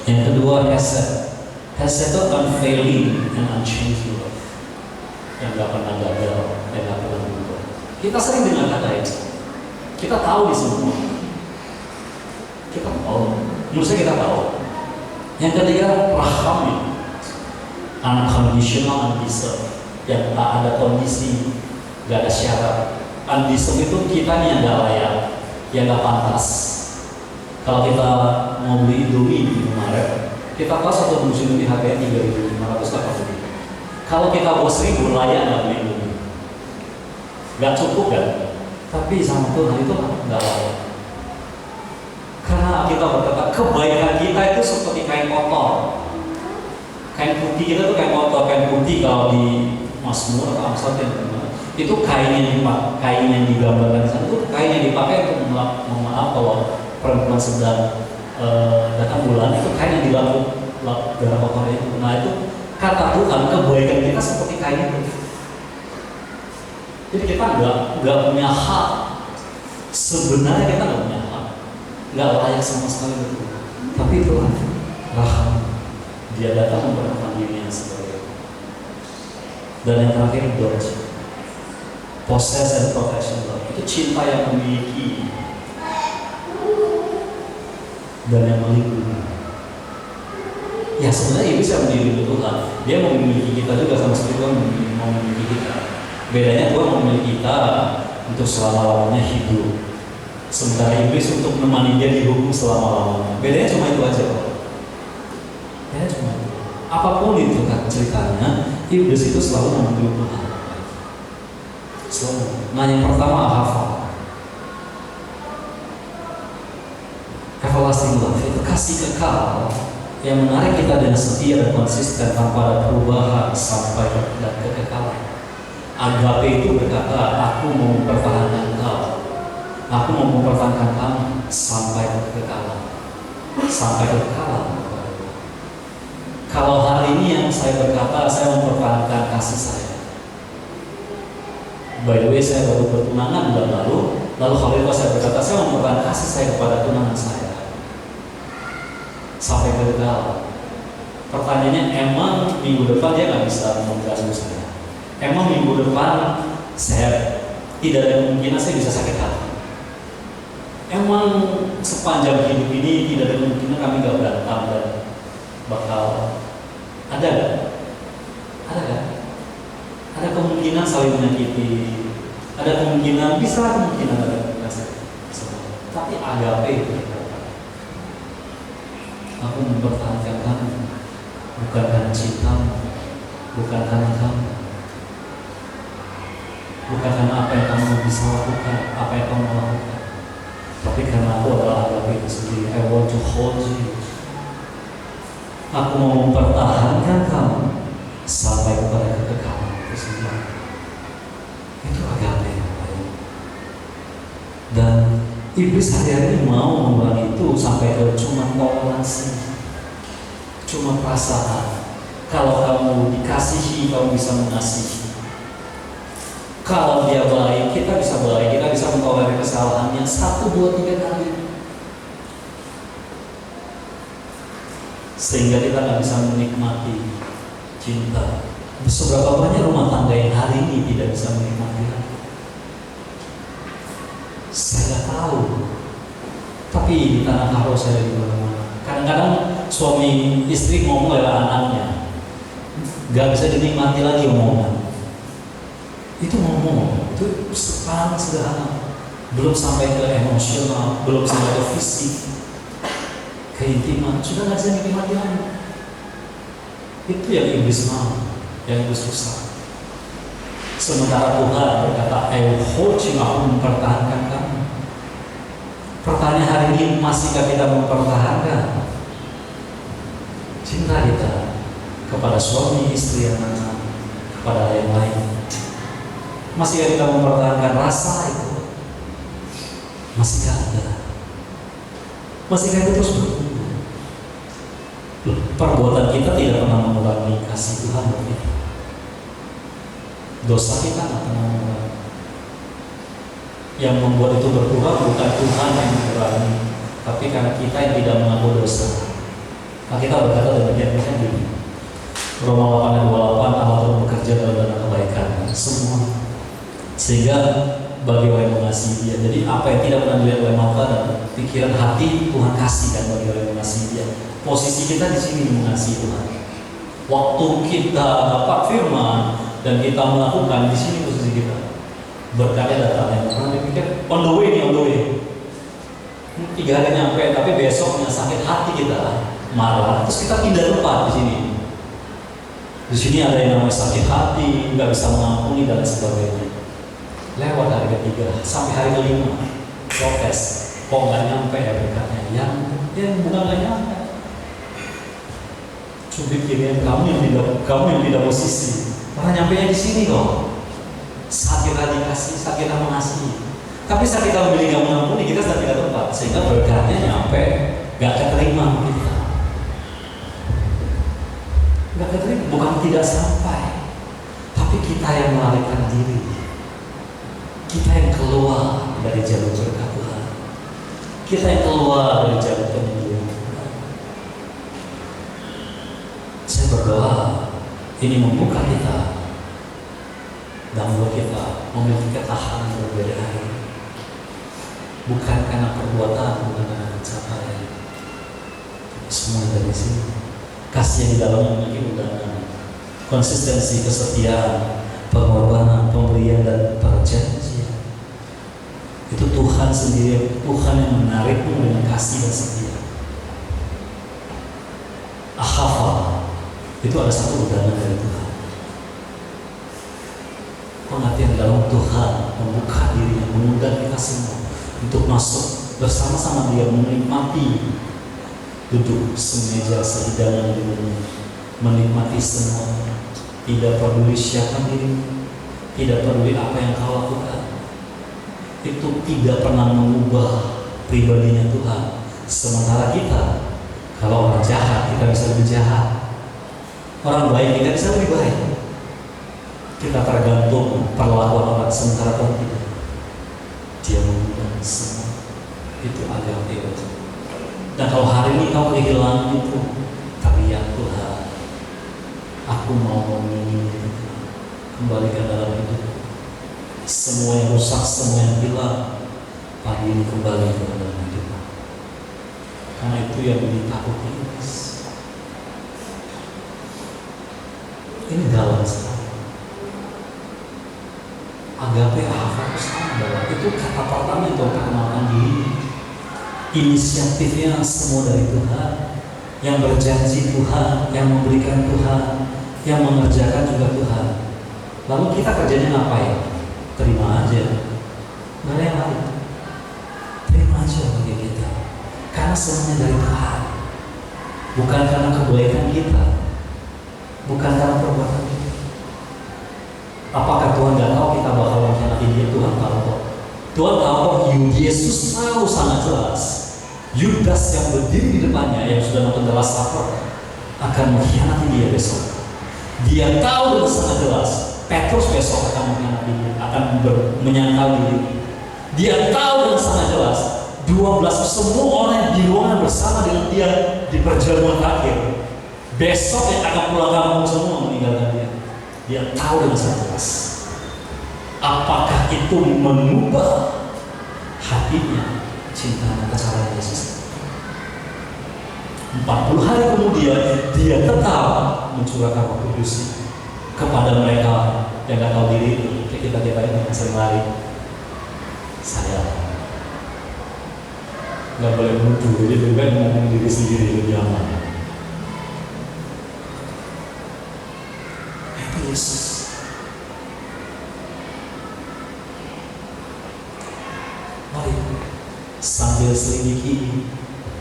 Yang kedua, hesed. Hesed itu unfailing and unchanging love, yang gak pernah gagal, yang gak pernah berubah. Kita sering dengar kata itu. Kita tahu di semua. Kita tahu. Menurut kita tahu. Yang ketiga, raham, unconditional, undeserved, yang tak ada kondisi, gak ada syarat. Undeserved itu kita yang gak layak, yang gak pantas. Kalau kita mau beli Indomie di Maret, kita tahu satu musim di harganya 3.580. Kalau kita bos 1.000, layak nggak beli Indomie? Nggak cukup kan? Tapi sama Tuhan itu nggak layak. Karena kita berkata kebaikan kita itu seperti kain kotor. Kain putih kita tuh kain kotor, kain putih kalau di Mazmur atau Amsal itu kain yang digambarkan di sana itu kain yang dipakai untuk memaaf kalau perempuan sedang datang bulan, itu kain yang dilapuk darah kotornya itu. Nah itu kata Tuhan, kebaikan kita seperti kain itu. Jadi kita nggak punya hak. Sebenarnya kita nggak punya hak, nggak layak sama sekali betul. Tapi Tuhan rahmat, Dia datang memperkenalkan dirinya sebagai. Dan yang terakhir, dodge, possess and protection love. Itu cinta yang memiliki dan yang melindungi. Ya sebenarnya iblis yang melindungi Tuhan. Dia mau memiliki kita juga, sama seperti Tuhan mau memiliki kita. Bedanya Tuhan mau memiliki kita untuk selama-lamanya hidup. Sementara iblis untuk menemani dia dihukum selama-lamanya. Bedanya cuma itu aja kok. Bedanya cuma itu. Apapun itu kan ceritanya, iblis itu selalu mengambil Tuhan. Selalu. Nah yang pertama hafal. Everlasting love itu kasih kekal yang menarik kita dengan setia dan konsisten tanpa ada perubahan sampai dan kekekalan. Agape itu berkata, aku mau mempertahankan kau. Aku mau mempertahankan kamu sampai kekekalan. Sampai kekekalan. Kalau hari ini yang saya berkata, saya mempertahankan kasih saya. By the way, saya baru bertunangan bulan lalu hari itu saya berkata, saya mempertahankan kasih saya kepada tunangan saya. Sampai kekekalan. Pertanyaannya, emang minggu depan dia nggak bisa mengganggu saya? Emang minggu depan saya tidak ada kemungkinan saya bisa sakit hati? Emang sepanjang hidup ini tidak ada kemungkinan kami gak berantem dan bakal ada gak? Ada gak? Ada kemungkinan saling menyakiti, ada kemungkinan, bisa kemungkinan ada rasa. Tapi agape itu aku mempertahankan kamu bukan karena cintamu, bukan karena kamu, bukan karena apa yang kamu bisa lakukan, apa yang kamu lakukan, tapi karena aku adalah agape itu sendiri. I want to hold you. Aku mau mempertahankan kamu sampai kepada kekekalan itu sendiri. Itu agape. Dan iblis hari-hari mau membuat itu sampai ke cuma toleransi, cuma perasaan. Kalau kamu dikasihi, kamu bisa mengasihi. Kalau dia baik, kita bisa baik, kita bisa mentolerir kesalahannya 1, 2, 3 kali. Sehingga kita nggak bisa menikmati cinta. Seberapa banyak rumah tangga yang hari ini tidak bisa menikmati lagi? Saya tahu. Tapi di tanah karo saya di mana-mana. Kadang-kadang suami istri ngomong lewat anaknya, nggak bisa dinikmati lagi omongan. Itu ngomong, itu sangat sederhana. Belum sampai ke emosional, belum sampai ke fisik, keintiman, sudah nggak bisa dinikmati lagi. Itu yang iblis mau, yang iblis susah. Sementara Tuhan berkata, aku mempertahankan kamu. Pertanyaan hari ini, masihkah kita mempertahankan cinta kita kepada suami, istri, anak, kepada yang lain? Masihkah kita mempertahankan rasa itu? Masihkah ada? Masihkah itu terus bertumbuh? Perbuatan kita tidak pernah mengurangi kasih Tuhan buat kita. Dosa kita nggak pernah mengurangi. Yang membuat itu berkurang bukan Tuhan yang mengurangi, tapi karena kita yang tidak mengaku dosa. Nah, kita berkata demikian gini. Roma 8 ayat 28, Allah turut bekerja dalam kebaikan semua, sehingga bagi orang yang mengasihi Dia. Jadi apa yang tidak pernah dilihat oleh mata dan pikiran hati, Tuhan kasihkan bagi orang yang mengasihi Dia. Posisi kita di sini mengasihi Tuhan. Waktu kita dapat firman dan kita melakukan, di sini posisi kita. Berkatnya datang, yang pernah dipikir on the way nih, on the way. 3 hari nyampe, tapi besoknya sakit hati kita, marah, terus kita pindah tempat di sini. Di sini ada yang namanya sakit hati, nggak bisa mengampuni dan sebagainya. Lewat hari ketiga sampai hari kelima, protes, kok nggak nyampe ya berkatnya? Yang bukan nggak nyampe. Cubit kirian kamu yang tidak posisi. Orang nyampe nya di sini kok. Saat kita dikasih, saat kita mengasihi. Tapi saat kita memilih nggak mengampuni, kita sudah tidak tempat, sehingga berkatnya nyampe nggak keterima kita. Nggak keterima, bukan tidak sampai, tapi kita yang melarikan diri. Kita yang keluar dari jalur berkat Tuhan. Kita yang keluar dari jalur penyembuhan. Saya berdoa ini membuka kita dan membuat kita memiliki ketahanan berbeda hari. Bukan karena perbuatan, bukan karena pencapaian. Semua dari sini. Kasih yang di dalamnya memiliki undangan, konsistensi, kesetiaan, pengorbanan, pemberian dan perjanjian. Tuhan sendiri, Tuhan yang menarikmu dengan kasih dan setia. Ahava itu ada satu undangan dari Tuhan. Pengertian dalam Tuhan membuka dirinya, mengundang kita semua untuk masuk bersama-sama Dia, menikmati duduk semeja sehidangan di dunia, menikmati semua, tidak peduli siapa dirimu, tidak peduli apa yang kau lakukan. Itu tidak pernah mengubah pribadinya Tuhan. Sementara kita, kalau orang jahat, kita bisa lebih jahat. Orang baik, kita bisa lebih baik. Kita tergantung perlakuan orang, sementara Tuhan tidak. Dia mengundang semua. Itu agape. Dan kalau hari ini kau kehilangan itu, teriak Tuhan, aku mau memilih, kembalikan dalam hidup. Semua yang rusak, semua yang hilang, pagi ini kembali ke dalam hidup. Karena itu yang ditakuti iblis. Ini dalam sekali. Agape ahava adalah itu kata pertama yang kau perkenalkan diri. Inisiatifnya semua dari Tuhan, yang berjanji Tuhan, yang memberikan Tuhan, yang mengerjakan juga Tuhan. Lalu kita kerjanya ngapain? Terima aja, nggak ada yang lain. Terima aja bagi kita, karena semuanya dari Tuhan, bukan karena kebaikan kita, bukan karena perbuatan kita. Apakah Tuhan nggak tahu kita bakal mengkhianati Dia? Tuhan tahu kok. Tuhan tahu kok. Yesus tahu sangat jelas. Yudas yang berdiri di depannya, yang sudah nonton The Last Supper, akan mengkhianati Dia besok. Dia tahu dengan sangat jelas Petrus besok akan mengkhianati Dia, akan menyangkal diri. Dia tahu dengan sangat jelas 12 semua orang yang di ruangan bersama dengan Dia di perjamuan akhir besok yang akan pulang kampung semua meninggalkan Dia. Dia tahu dengan sangat jelas. Apakah itu mengubah hatinya cinta kepada Yesus? 40 hari kemudian Dia tetap mencurahkan Roh Kudus kepada mereka yang nggak tahu diri. Kita ini yang sering lari. Saya nggak boleh menuduh, jadi lebih baik ngomong diri sendiri lebih aman. Itu Yesus. Mari sambil selidiki,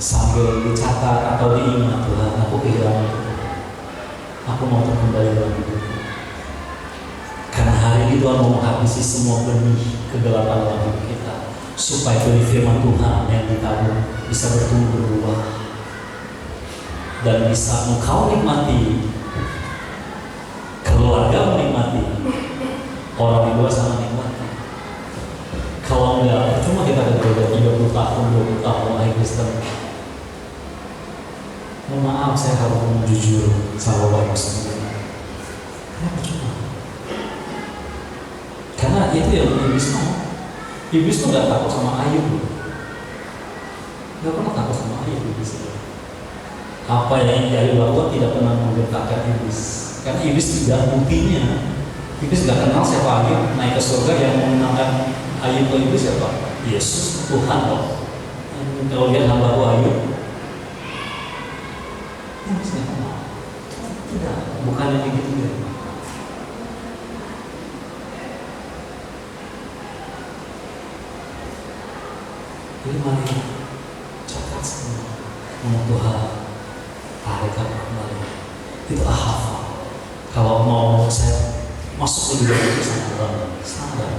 sambil dicatat atau diingat, Tuhan, aku kehilangan itu. Aku mau kembali dalam hidup. Karena hari ini Tuhan mau menghabisi semua benih kegelapan dalam hidup kita, supaya benih firman Tuhan yang ditabur bisa bertumbuh berubah dan bisa engkau nikmati, keluarga menikmati, orang di luar sana nikmati. Kalau enggak, cuma kita berbeda 30 tahun, 20 tahun lahir Kristen. Mohon maaf, saya harus jujur sama Bapak sendiri. Kenapa cuma? Karena itu yang iblis mau. Iblis tuh gak takut sama Ayub. Gak pernah takut sama Ayub iblis. Apa yang Ayub lakukan tidak pernah menggetarkan iblis. Karena iblis tidak buktinya. Iblis gak kenal siapa Ayub naik ke surga. Yang mengenalkan Ayub ke iblis siapa? Yesus, Tuhan loh. Kalau lihat hamba Ayub, iblis gak kenal. Tidak, bukan yang gitu ya. Jadi mari catat semua nama Tuhan, tarik aku kembali. Itu ahava. Kalau mau saya masuk lebih dalam itu sangat dalam.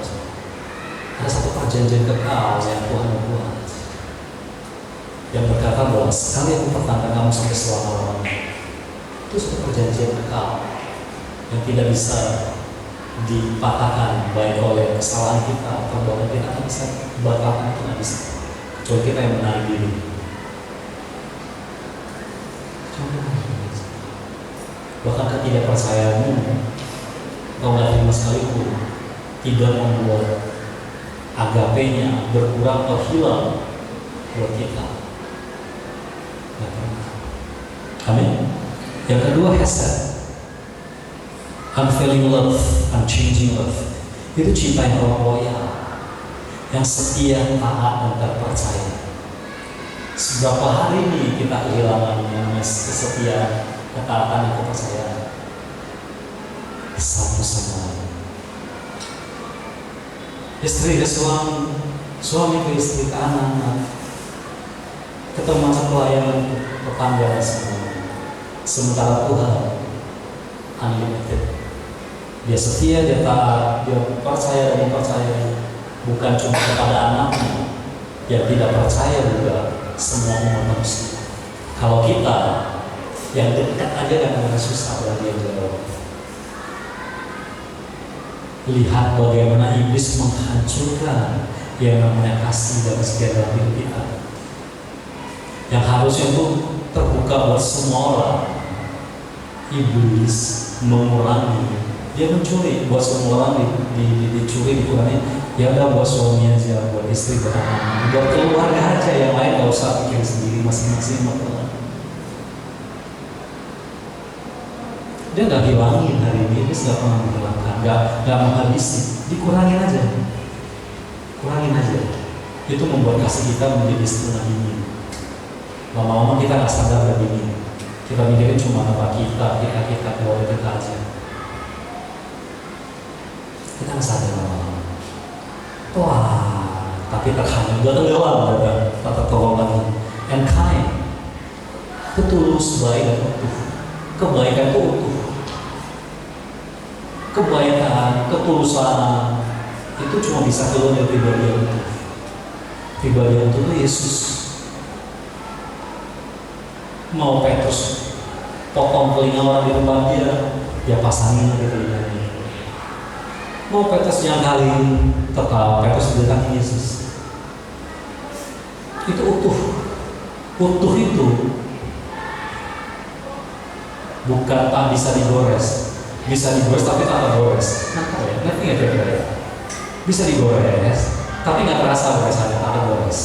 Ada satu perjanjian kekal yang Tuhan membuat, yang berkata bahwa sekali aku pertahankan kamu sampai selama-lamanya. Itu satu perjanjian kekal yang tidak bisa dipatahkan, baik oleh kesalahan kita, perbuatan kita kan bisa dibatalkan, itu nggak bisa. Kecuali kita yang menarik diri. Bahkan ketidakpercayaanmu, kau nggak terima sekalipun, tidak membuat agapenya berkurang atau hilang buat kita. Nggak pernah. Amin. Yang kedua, hesed. Unfailing love, unchanging love. Itu cinta yang loyal. yang setia, taat, dan terpercaya. Seberapa hari ini kita kehilangan yang kesetiaan, ketaatan, dan kepercayaan satu sama lain. Istri ke suami, suami ke istri, ke anak-anak, ke teman pelayanan, tetangga, semua. Sementara Tuhan unlimited. Dia setia, dia taat, dia percaya dan dipercaya, bukan cuma kepada anaknya, yang tidak percaya juga semua umat manusia. Kalau kita yang dekat aja kadang-kadang susah bagi yang jauh. Lihat bagaimana iblis menghancurkan yang namanya kasih dan setia dalam hidup kita. Yang harusnya itu terbuka buat semua orang. Iblis mengurangi, dia mencuri buat semua orang, dicuri, dikurangi. Ya udah buat suami aja, buat istri, buat anak, buat keluarga aja, yang lain gak usah pikir sendiri masing-masing. Dia gak hilangin hari ini, dia gak pernah menghilangkan, gak menghabisi, dikurangin aja, kurangin aja. Itu membuat kasih kita menjadi setengah dingin. Lama-lama kita gak sadar gak dingin. Kita mikirin cuma apa kita keluarga kita aja. Kita gak sadar lama-lama. Wah, tapi terhanyut dalam tata tolongan and kind, ketulus, baik dan utuh. Kebaikan itu utuh. Kebaikan, ketulusan itu cuma bisa keluar dari pribadi yang utuh. Pribadi yang utuh itu Yesus. Mau Petrus potong telinga orang di depan dia pasangin di telinganya. Mau Petrus nyangkalin, tetap Petrus didatangi Yesus. Itu utuh. Utuh itu bukan tak bisa digores. Bisa digores tapi tak tergores. Ngerti nggak kira-kira? Bisa digores, tapi nggak terasa goresannya, tak tergores.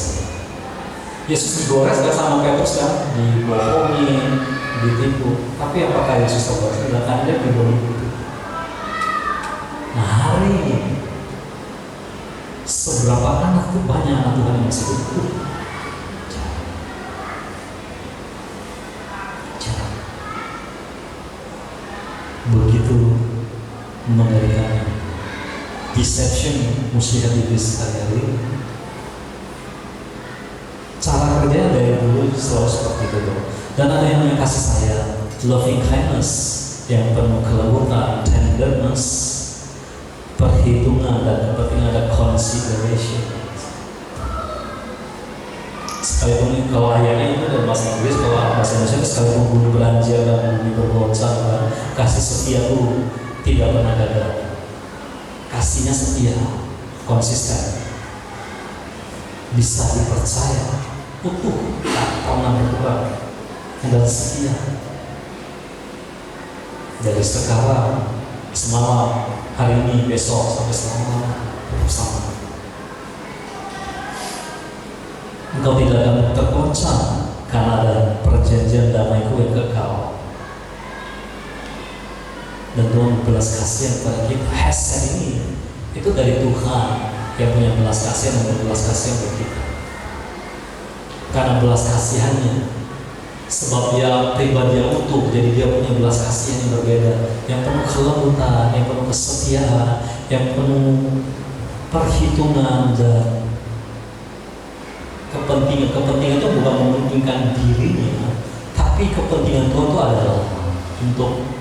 Yesus digores gak sama Petrus kan? Dibohongin, ditipu. Tapi apakah Yesus tergores? Bahkan dia dibohongin. Nah hari ini seberapa anak tuh, banyak anak Tuhan yang masih utuh. Jarang. Begitu mengerikan. Deception muslihat iblis hari-hari. Cara kerjanya dari dulu selalu seperti itu. Dan ada yang namanya kasih sayang, loving kindness, yang penuh kelembutan, tenderness, perhitungan, dan penting ada consideration. Sekalipun kalau ayatnya itu dalam bahasa Inggris, kalau bahasa Indonesia sekalipun bumi belanja dan bumi bergoncang, kasih setia itu tidak pernah gagal. Kasihnya setia, konsisten, bisa dipercaya, utuh, tak pernah berkurang, dan setia. Dari sekarang, semalam, hari ini, besok, sampai selama tetap sama. Engkau tidak akan tergoncang karena ada perjanjian damaiku yang kekal. Dan Tuhan belas kasihan kepada kita. Hesed ini itu dari Tuhan yang punya belas kasihan dan berbelas kasihan buat kita. Karena belas kasihannya, sebab dia pribadi yang utuh, jadi dia punya belas kasihan yang berbeda, yang penuh kelembutan, yang penuh kesetiaan, yang penuh perhitungan dan kepentingan. Kepentingan itu bukan mementingkan dirinya, tapi kepentingan Tuhan itu adalah untuk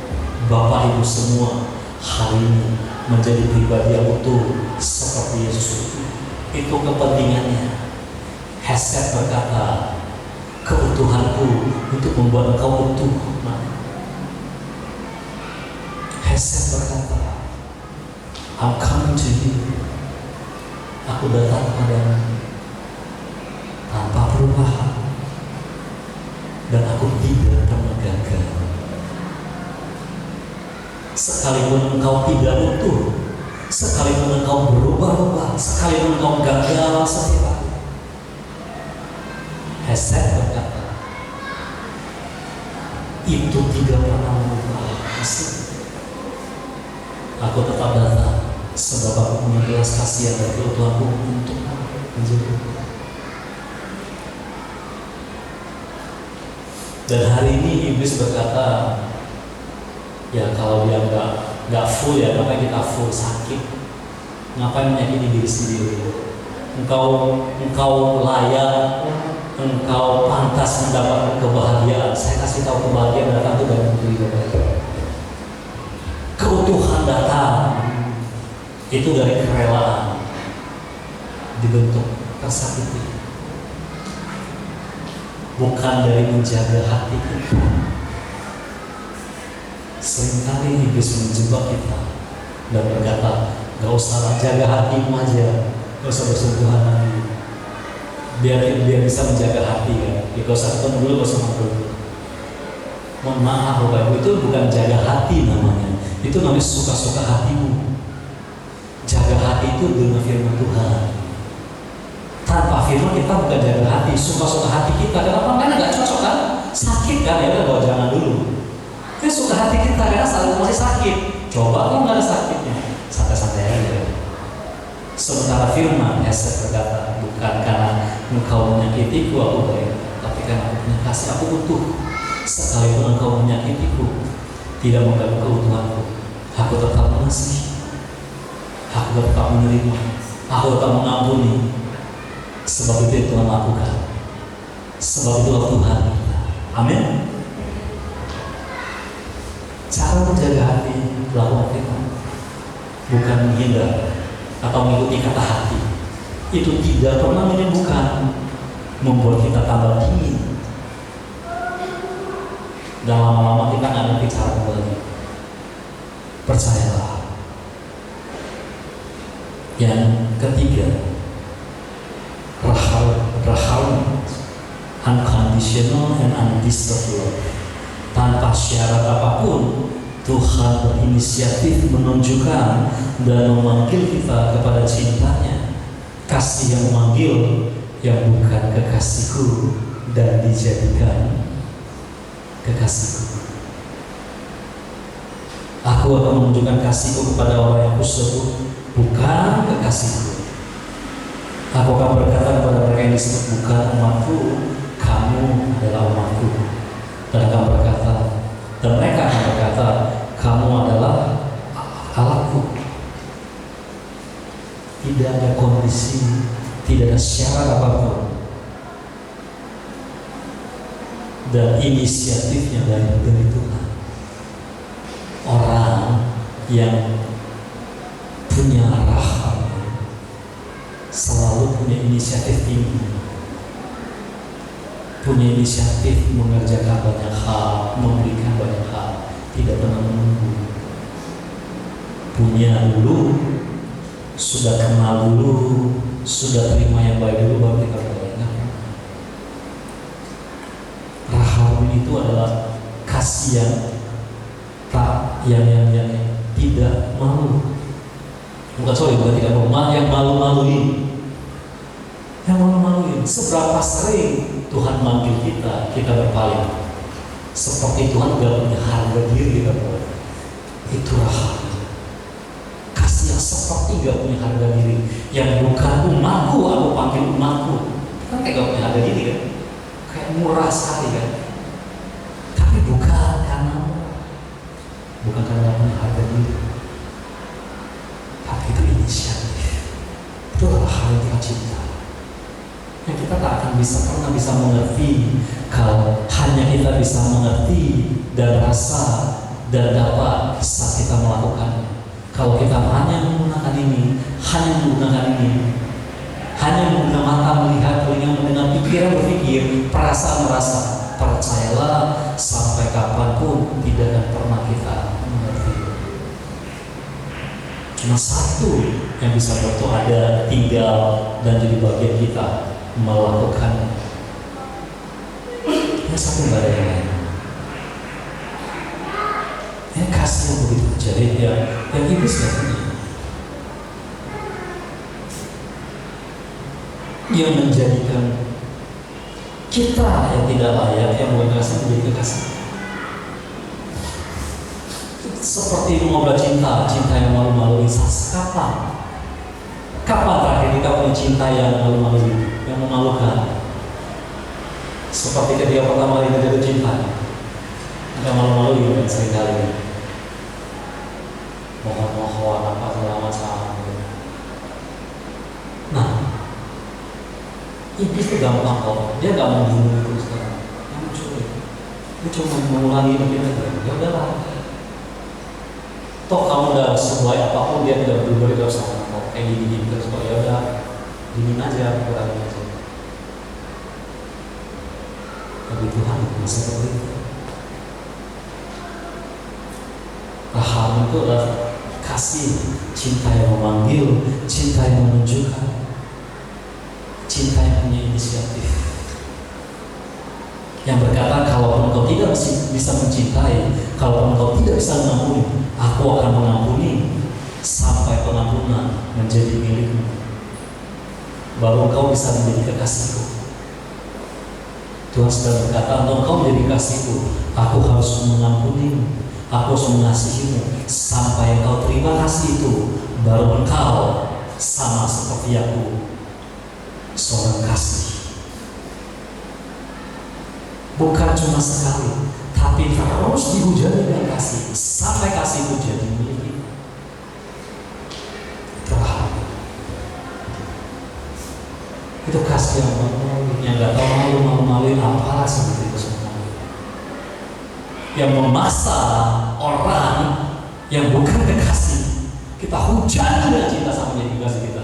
Bapak Ibu semua hari ini menjadi pribadi yang utuh seperti Yesus utuh. Itu kepentingannya. Hesed berkata, keutuhanku untuk membuat engkau utuh. Hesed berkata, I'm coming to you. Aku datang kepadamu tanpa perubahan, dan aku tidak pernah gagal. Sekalipun engkau tidak utuh, sekalipun engkau berubah-ubah, sekalipun engkau gagal setiap hari, Hesed berkata, itu tidak pernah berubah. Aku tetap datang sebab aku punya belas kasihan dan keutuhanku untuk Dan hari ini iblis berkata, ya kalau dia nggak full ya, ngapain kita full sakit? Ngapain menyakiti diri sendiri? Engkau layak, engkau pantas mendapatkan kebahagiaan. Saya kasih tahu, kebahagiaan datang itu dari diri kita. Keutuhan datang itu dari kerelaan, dibentuk, tersakiti, bukan dari menjaga hati kita. Seringkali iblis menjebak kita dan berkata, gak usah jaga hatimu aja, gak usah bersentuhan lagi, biar bisa menjaga hati ya. Gak usah ketemu dulu, gak usah ngobrol dulu. Mohon maaf Bapak Ibu, itu bukan jaga hati namanya, itu namanya suka-suka hatimu. Jaga hati itu dengan firman Tuhan. Tanpa firman kita bukan jaga hati, suka-suka hati kita. Kenapa? Karena gak cocok kan? Sakit kan? Ya udah bawa jangan dulu. Kita suka hati kita karena selalu masih sakit. Coba kalau nggak ada sakitnya, santai-santai aja. Sementara firman Yesus berkata, bukan karena engkau menyakitiku aku baik, tapi karena aku punya kasih, aku utuh. Sekalipun engkau menyakitiku, tidak mengganggu keutuhanku, aku tetap mengasihi, aku tetap menerima, aku tetap mengampuni. Sebab itu yang Tuhan lakukan. Sebab itulah Tuhan kita. Amin. Cara menjaga hati lakukan firman, bukan menghindar atau mengikuti kata hati. Itu tidak pernah menyembuhkan, membuat kita tambah dingin. Dan lama-lama kita nggak ngerti cara kembali. Percayalah. Yang ketiga, rahal, unconditional and undeserved love. Tanpa syarat apapun, Tuhan berinisiatif menunjukkan dan memanggil kita kepada cintanya. Kasih yang memanggil, yang bukan kekasihku dan dijadikan kekasihku. Aku akan menunjukkan kasihku kepada orang yang kusebut bukan kekasihku. Aku akan berkata kepada mereka yang disebut bukan umatku, kamu adalah umatku. Dan mereka akan berkata, kamu adalah Allahku. Tidak ada kondisi, tidak ada syarat apapun. Dan inisiatifnya dari Tuhan. Orang yang punya rahmat selalu punya inisiatif tinggi, punya inisiatif mengerjakan banyak hal, memberikan banyak hal, tidak pernah menunggu. Punya dulu, sudah kenal dulu, sudah terima yang baik dulu, baru kita bayangkan. Rahmat itu adalah kasih yang tidak malu. Bukan tidak malu, yang malu-maluin. Yang malu-maluin. Seberapa sering Tuhan manggil kita berpaling. Seperti Tuhan gak punya harga diri kita. Itu rahmat. Kasih yang seperti gak punya harga diri. Yang bukan umatku, aku panggil umatku. Kan kayak gak punya harga diri kan? Kayak murah sekali kan? Tapi bukan karena punya harga diri. Tapi itu inisiatif. Itu adalah hal yang kita cinta. Yang kita tak akan pernah bisa mengerti kalau hanya kita bisa mengerti dan rasa dan dapat saat kita melakukannya. Kalau kita hanya menggunakan ini, hanya menggunakan mata melihat, telinga mendengar, pikiran berpikir, perasaan merasa, percayalah sampai kapanpun tidak akan pernah kita mengerti. Cuma satu yang bisa betul ada, tinggal dan jadi bagian kita melakukannya. Yang satu nggak ada yang lain. Ya kasih yang begitu jadi yang iblis nggak punya. Yang menjadikan kita yang tidak layak, yang bukan kasih menjadi kekasih. Seperti mengobrol cinta yang malu-maluin. Kapan Kapan terakhir kita punya cinta yang malu-malu, yang memalukan? Seperti ketika pertama kali kita jatuh cinta, agak malu-malu gitu kan seringkali. Mohon-mohon apa segala macam. Nah, iblis itu gampang kok, dia nggak mau bunuh itu sekarang. Kamu cuy, dia cuma mengulangi hidup kita. Ya udahlah. Toh kamu udah sesuai apapun dia tidak berubah terus sama kok. Kayak gini terus kok, ya udah, dingin aja, kurangin aja. Tapi Tuhan masih seperti itu. Rahmat itu adalah kasih, cinta yang memanggil, cinta yang menunjukkan, cinta yang punya inisiatif. Yang berkata, kalau engkau tidak bisa mencintai, kalau engkau tidak bisa mengampuni, aku akan mengampuni sampai pengampunan menjadi milikmu. Baru engkau bisa menjadi kekasihku. Tuhan sudah berkata, untuk engkau menjadi kasihku, aku harus mengampuni, aku harus mengasihimu sampai engkau terima kasih itu, baru engkau sama seperti aku, seorang kasih. Bukan cuma sekali, tapi terus dihujani dengan kasih sampai kasih itu jadi milik kita. Itulah itu kasih yang malu, yang gak tahu malu-maluin apalah seperti itu semua, yang memaksa orang yang bukan kekasih kita hujani dengan cinta sama jadi kekasih kita.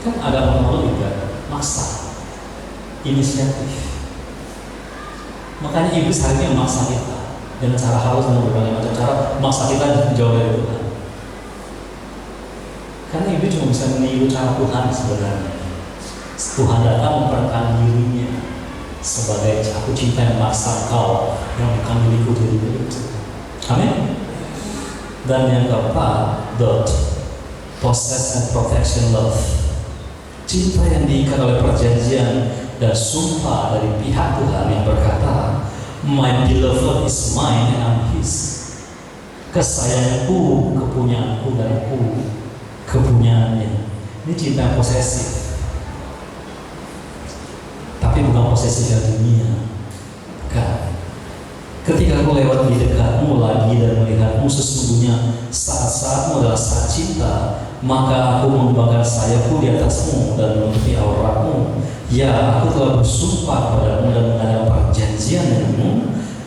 Kan ada malu juga, maksa, inisiatif. Makanya iblis hari ini memaksa kita dengan cara halus dan berbagai macam cara, memaksa kita jauh dari Tuhan. Karena iblis cuma bisa meniru cara Tuhan sebenarnya. Tuhan datang memperkenalkan dirinya sebagai aku cinta yang memaksa kau, yang bukan milikku jadi milikku. Amin. Dan yang keempat, possess and protection love. Cinta yang diikat oleh perjanjian dan sumpah dari pihak Tuhan yang berkata, my beloved is mine and I'm his. Kesayanganku, kepunyaanku dan aku kepunyaannya. Ini cinta yang posesif, tapi bukan posesif yang dunia. Bukan. Ketika aku lewat di dekatmu lagi dan melihatmu, sesungguhnya saat-saatmu adalah saat cinta, maka aku mengembangkan sayapku di atasmu dan menutupi auratmu. Ya, aku telah bersumpah padamu dan mengadakan perjanjian denganmu,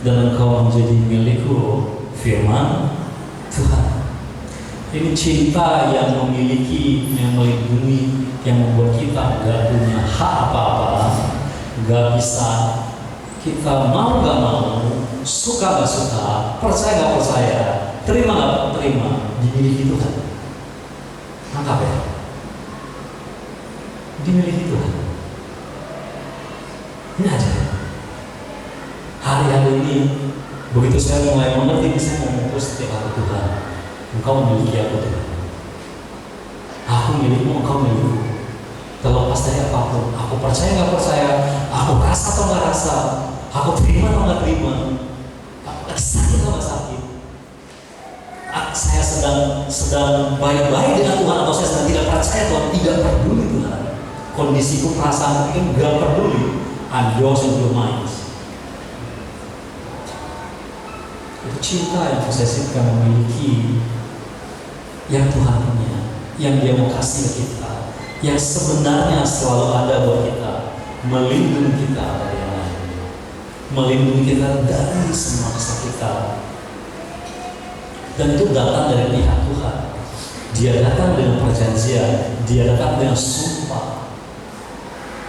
dan engkau menjadi milikku, firman Tuhan. Ini cinta yang memiliki, yang melindungi, yang membuat kita gak punya hak apa-apa, gak bisa, kita mau gak mau, suka gak suka, percaya gak percaya, terima gak terima, dimiliki Tuhan. Mantap ya? Dimiliki Tuhan. Ini aja. Hari-hari ini, begitu saya mulai mengerti, saya ngomong terus setiap hari, Tuhan, Engkau memiliki aku Tuhan. Aku milikmu, Engkau milikku. Terlepas dari apapun, aku percaya nggak percaya, aku rasa atau nggak rasa, aku terima atau nggak terima, aku sakit atau nggak sakit, saya sedang baik-baik dengan Tuhan atau saya sedang tidak percaya Tuhan, tidak peduli Tuhan. Kondisiku, perasaan mungkin nggak peduli. I'm yours in your mind. Itu cinta yang posesif, yang memiliki yang Tuhan punya, yang Dia mau kasih ke kita, yang sebenarnya selalu ada buat kita, melindungi kita dari yang lain, melindungi kita dari semua kesakitan. Dan itu datang dari pihak Tuhan. Dia datang dengan perjanjian, Dia datang dengan sumpah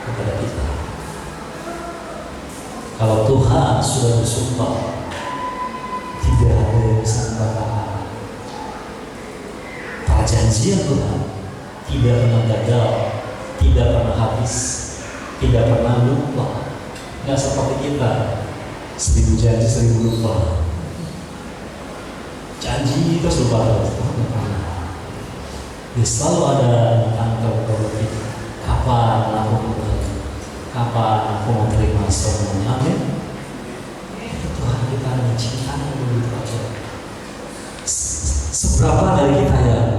kepada kita. Kalau Tuhan sudah bersumpah, tidak ada yang bisa membatalkan. Perjanjian Tuhan tidak pernah gagal, tidak pernah habis, tidak pernah lupa. Nggak seperti kita, 1000 janji 1000 lupa. Janji terus lupa terus. Dia selalu ada kantor berlebih. Kapan aku kembali? Kapan aku mau terima semuanya? Amin. Tuhan kita mencintainya begitu aja. Seberapa dari kita yang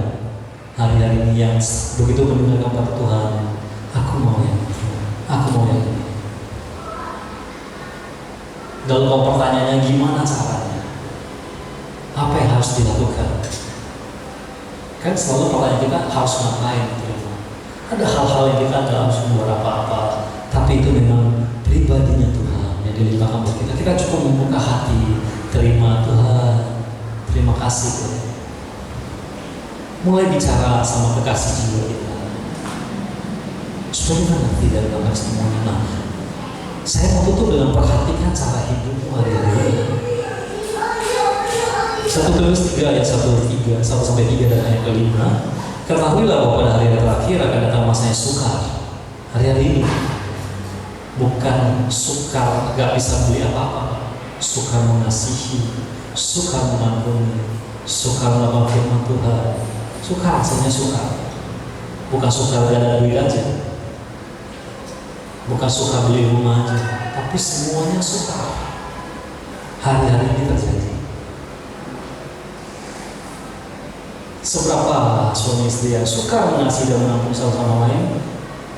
hari-hari ini yang begitu mendengarkan kata Tuhan, aku mau yang ini, aku mau yang ini. Lalu kalau pertanyaannya gimana caranya? Apa yang harus dilakukan? Kan selalu pertanyaan kita harus ngapain? Ada hal-hal yang kita nggak harus membuat apa-apa, tapi itu memang pribadinya Tuhan yang dilimpahkan buat kita. Kita cukup membuka hati, terima Tuhan, terima kasih Tuhan. Mulai bicara sama kekasih jiwa kita. Supaya kita ngerti dari dalam semuanya. Nah, saya mau tutup dengan perhatikan cara hidupmu hari-hari. 1 Korintus 3 ayat 1 sampai 3 dan ayat ke-5. Ketahuilah bahwa pada hari terakhir akan datang masanya sukar. Hari-hari ini bukan sukar gak bisa beli apa-apa, sukar mengasihi, sukar mengampuni, sukar melakukan firman Tuhan. Sukar, rasanya sukar. Bukan sukar gak ada duit aja, bukan suka beli rumah aja, tapi semuanya sukar. Hari-hari ini terjadi. Seberapa suami istri yang suka mengasihi dan mengampuni satu sama lain,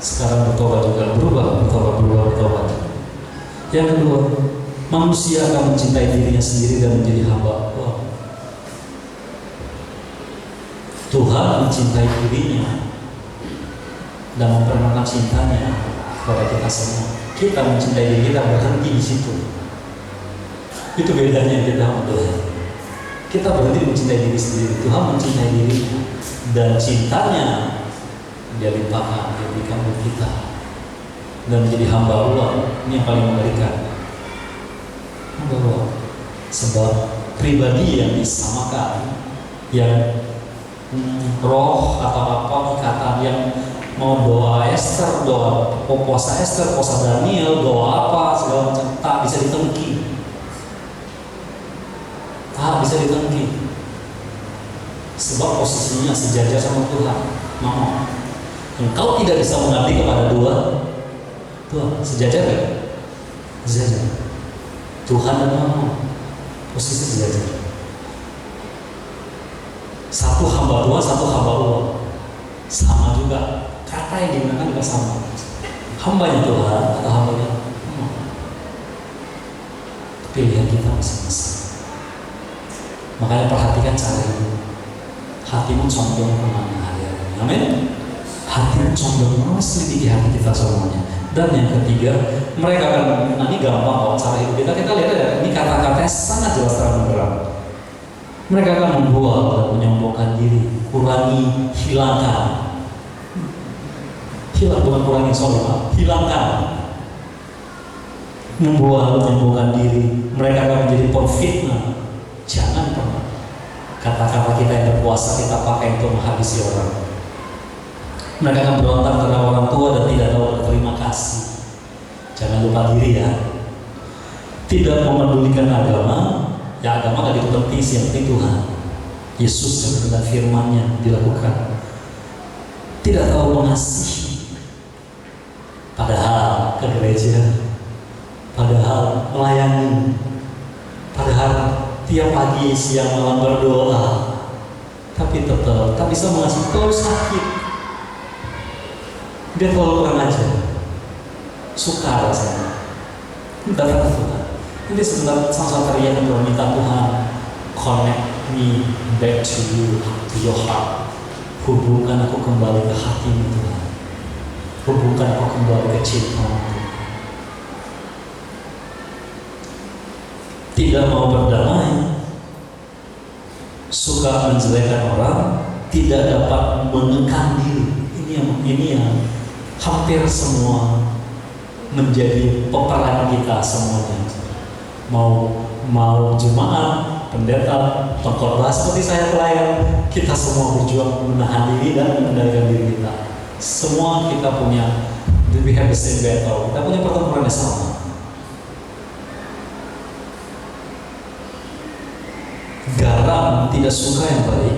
sekarang bertobat juga, bertobat. Yang kedua, manusia akan mencintai dirinya sendiri dan menjadi hamba. Wow. Tuhan mencintai dirinya dan memperkenalkan cintanya kepada kita semua. Kita mencintai diri kita berhenti di situ. Itu bedanya kita sama Tuhan. Kita berhenti mencintai diri sendiri. Tuhan mencintai dirinya dan cintanya Dia limpahkan, Dia berikan buat kita dan menjadi hamba Allah. Ini yang paling mengerikan. Hamba Allah. Sebab pribadi yang disamakan, yang roh atau apa ikatan yang mau doa Esther, doa puasa Esther, puasa Daniel, doa apa segala macam tak bisa ditengki. Bisa ditengki. Sebab posisinya sejajar sama Tuhan. Mau engkau tidak bisa mengabdi kepada dua Tuhan, sejajar kan? Sejajar. Tuhan dan Mama posisi sejajar. Satu hamba Tuhan, satu hamba Allah. Sama juga. Kata yang digunakan juga sama. Hambanya Tuhan atau hambanya Allah. Pilihan kita masing-masing. Makanya perhatikan cara itu. Hatimu condong kemana hari-hari ini. Amin. Hatimu condong kemana, selidiki hati kita semuanya. Dan yang ketiga, mereka akan, nah ini gampang kok cara hidup kita. Kita lihat ya, ini kata-katanya sangat jelas terang-terang. Mereka akan membual dan menyombongkan diri, kurangi, hilangkan. Hilang bukan kurangi, hilangkan. Membual, menyombongkan diri. Mereka akan menjadi pemfitnah. Jangan pernah kata-kata kita yang berpuasa kita pakai untuk menghabisi orang. Mereka akan berontak terhadap orang tua dan tidak tahu berterima kasih. Jangan lupa diri ya. Tidak memedulikan agama. Ya agama gak itu penting sih, yang penting Tuhan Yesus dan firman-Nya dilakukan. Tidak tahu mengasihi, padahal ke gereja, padahal melayani, padahal tiap pagi siang malam berdoa, tapi tetap tak bisa mengasihi, terlalu sakit. Dia terlalu kurang ajar, suka rasanya. Datang ke Tuhan. Ini sebenarnya sama-sama teriak untuk minta Tuhan connect me back to you, to your heart. Hubungkan aku kembali ke hatimu Tuhan. Hubungkan aku kembali ke cintamu. Tidak mau berdamai, suka menjelekkan orang, tidak dapat menekan diri. Ini yang hampir semua menjadi peperangan kita semuanya. Mau jemaat, pendeta, pengkhotbah seperti saya pelayan, kita semua berjuang menahan diri dan mengendalikan diri kita. Semua kita punya, we have the same battle. Kita punya pertempuran yang sama. Garam tidak suka yang baik,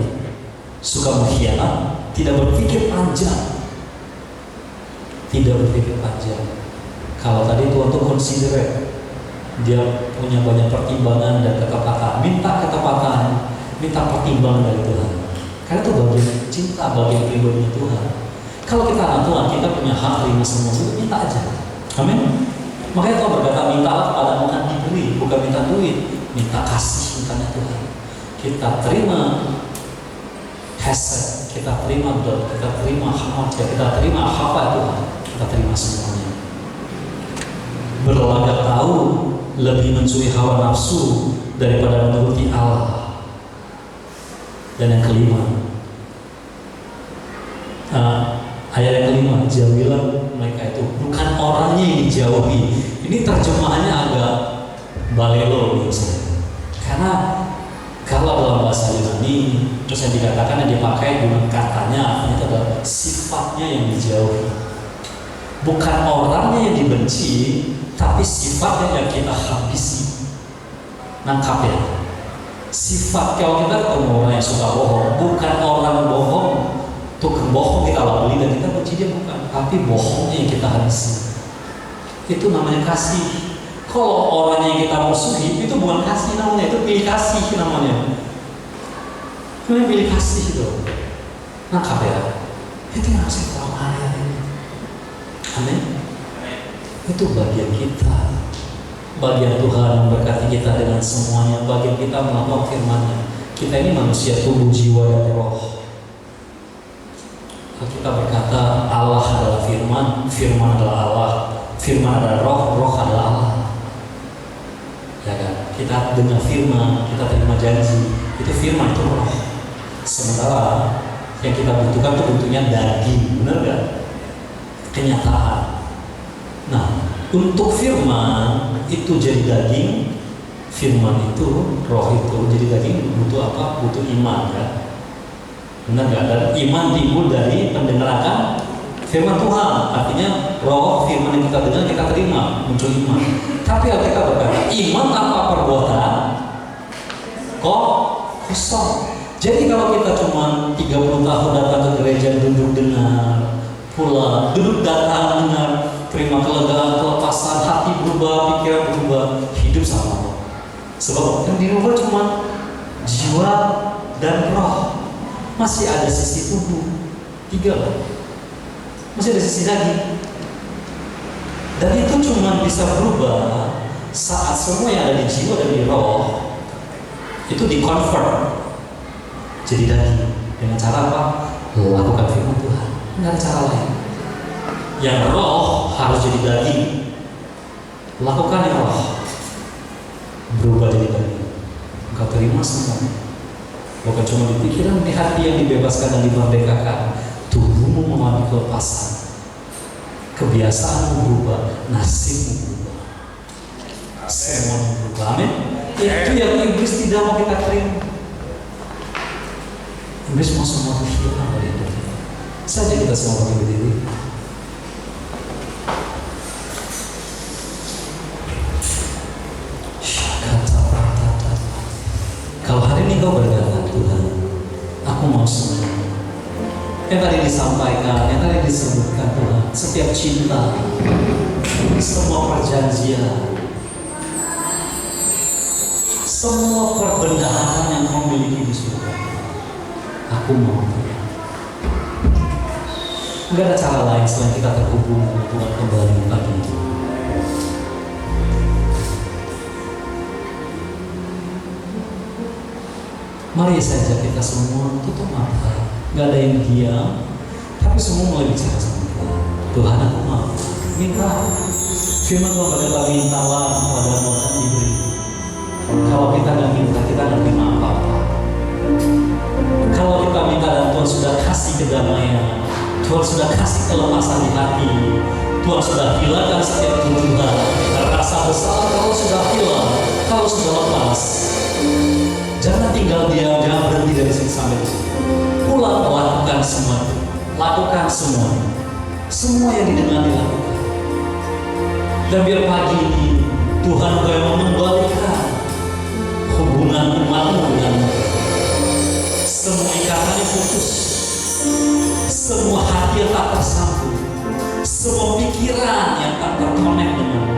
suka mengkhianat, tidak berpikir panjang. Tidak berpikir panjang. Kalau tadi Tuhan tuh considerate, dia punya banyak pertimbangan dan ketepatan. Minta ketepatan, minta pertimbangan dari Tuhan. Karena itu bagian cinta, bagian pribadinya Tuhan. Kalau kita anak Tuhan, kita punya hak terima semua itu, minta aja. Amin. Makanya Tuhan berkata, mintalah kepadamu akan diberi, bukan minta duit, minta kasih, mintanya Tuhan. Kita terima hesed, kita terima dot, kita terima hamad, kita terima apa Tuhan, kita terima semuanya. Berlagak tahu lebih mencuri hawa nafsu daripada menuruti Allah. Dan yang kelima, ayat yang kelima, jauhilah mereka itu, bukan orangnya yang dijauhi. Ini terjemahannya agak balelo menurut saya. Karena kalau dalam bahasa Yunani, terus yang dikatakan yang dipakai dengan katanya, artinya itu adalah sifatnya yang dijauhi. Bukan orangnya yang dibenci, tapi sifatnya yang kita habisi. Nangkap ya? Sifat, kalau kita ketemu orang yang suka bohong, bukan orang bohong, tukang bohong kita beli dan kita benci dia, bukan, tapi bohongnya yang kita habisi. Itu namanya kasih. Kalau orang yang kita musuhi, itu bukan kasih namanya, itu pilih kasih namanya. Itu pilih kasih itu. Nangkap ya? Itu yang harus kita lakukan. Amin. Itu bagian kita. Bagian Tuhan memberkati kita dengan semuanya. Bagian kita melakukan firman-Nya. Kita ini manusia tubuh, jiwa, dan roh. Kita berkata Allah adalah firman, firman adalah Allah, firman adalah roh, roh adalah Allah. Ya kan? Kita dengar firman, kita terima janji, itu firman, itu roh. Sementara yang kita butuhkan itu bentuknya daging, benar gak? Kenyataan. Nah, untuk firman itu jadi daging, firman itu, roh itu jadi daging, butuh apa? Butuh iman kan? Benar gak? Dan iman timbul dari pendengaran firman Tuhan. Artinya roh firman yang kita dengar kita terima, muncul iman. Tapi Alkitab berkata iman tanpa perbuatan kok kosong. Jadi kalau kita cuma 30 tahun datang ke gereja, duduk dengar, pulang, duduk datang dengar, terima kelegaan, kelepasan, hati berubah, pikiran berubah, hidup sama. Sebab yang dirubah cuma jiwa dan roh. Masih ada sisi tubuh, 3 lah. Masih ada sisi daging. Dan itu cuma bisa berubah saat semua yang ada di jiwa dan di roh itu di-convert jadi daging. Dengan cara apa? Lakukan firman Tuhan. Nggak ada cara lain. Yang roh harus jadi daging. Lakukan yang roh, berubah jadi daging. Engkau terima semuanya. Bukan cuma di pikiran, di hati yang dibebaskan dan dimerdekakan. Tubuhmu mengalami kelepasan, kebiasaanmu berubah, nasibmu berubah, semuanya berubah. Amin. Itu yang iblis tidak mau kita terima. Iblis mau semua hilang dari hidup kita. Saja kita semua pakai berdiri. Kalau hari ini kau berkata, Tuhan, aku mau semua. Yang tadi disampaikan, yang tadi disebutkan Tuhan, setiap cinta, semua perjanjian, semua perbendaharaan yang kau miliki di surga, aku mau. Enggak ada cara lain selain kita terhubung dengan Tuhan kembali pagi itu. Mari saja kita semua tutup mata, nggak ada yang diam, tapi semua mulai bicara sama Tuhan. Tuhan, aku mau minta. Firman Tuhan berkata, mintalah padamu akan diberi. Kalau kita nggak minta, kita nggak terima apa-apa. Kalau kita minta dan Tuhan sudah kasih kedamaian, Tuhan sudah kasih kelepasan di hati, Tuhan sudah hilangkan setiap tuduhan, rasa bersalah kalau sudah hilang, kalau sudah lepas. Jangan tinggal diam, jangan berhenti dari sini sampai di sini. Pulang, lakukan semua, lakukan semua, semua yang didengar dilakukan. Dan biar pagi ini Tuhan yang mengembalikan hubungan umatmu denganmu. Semua ikatannya putus, semua hati yang tak tersambung, semua pikiran yang tak terkonek denganmu.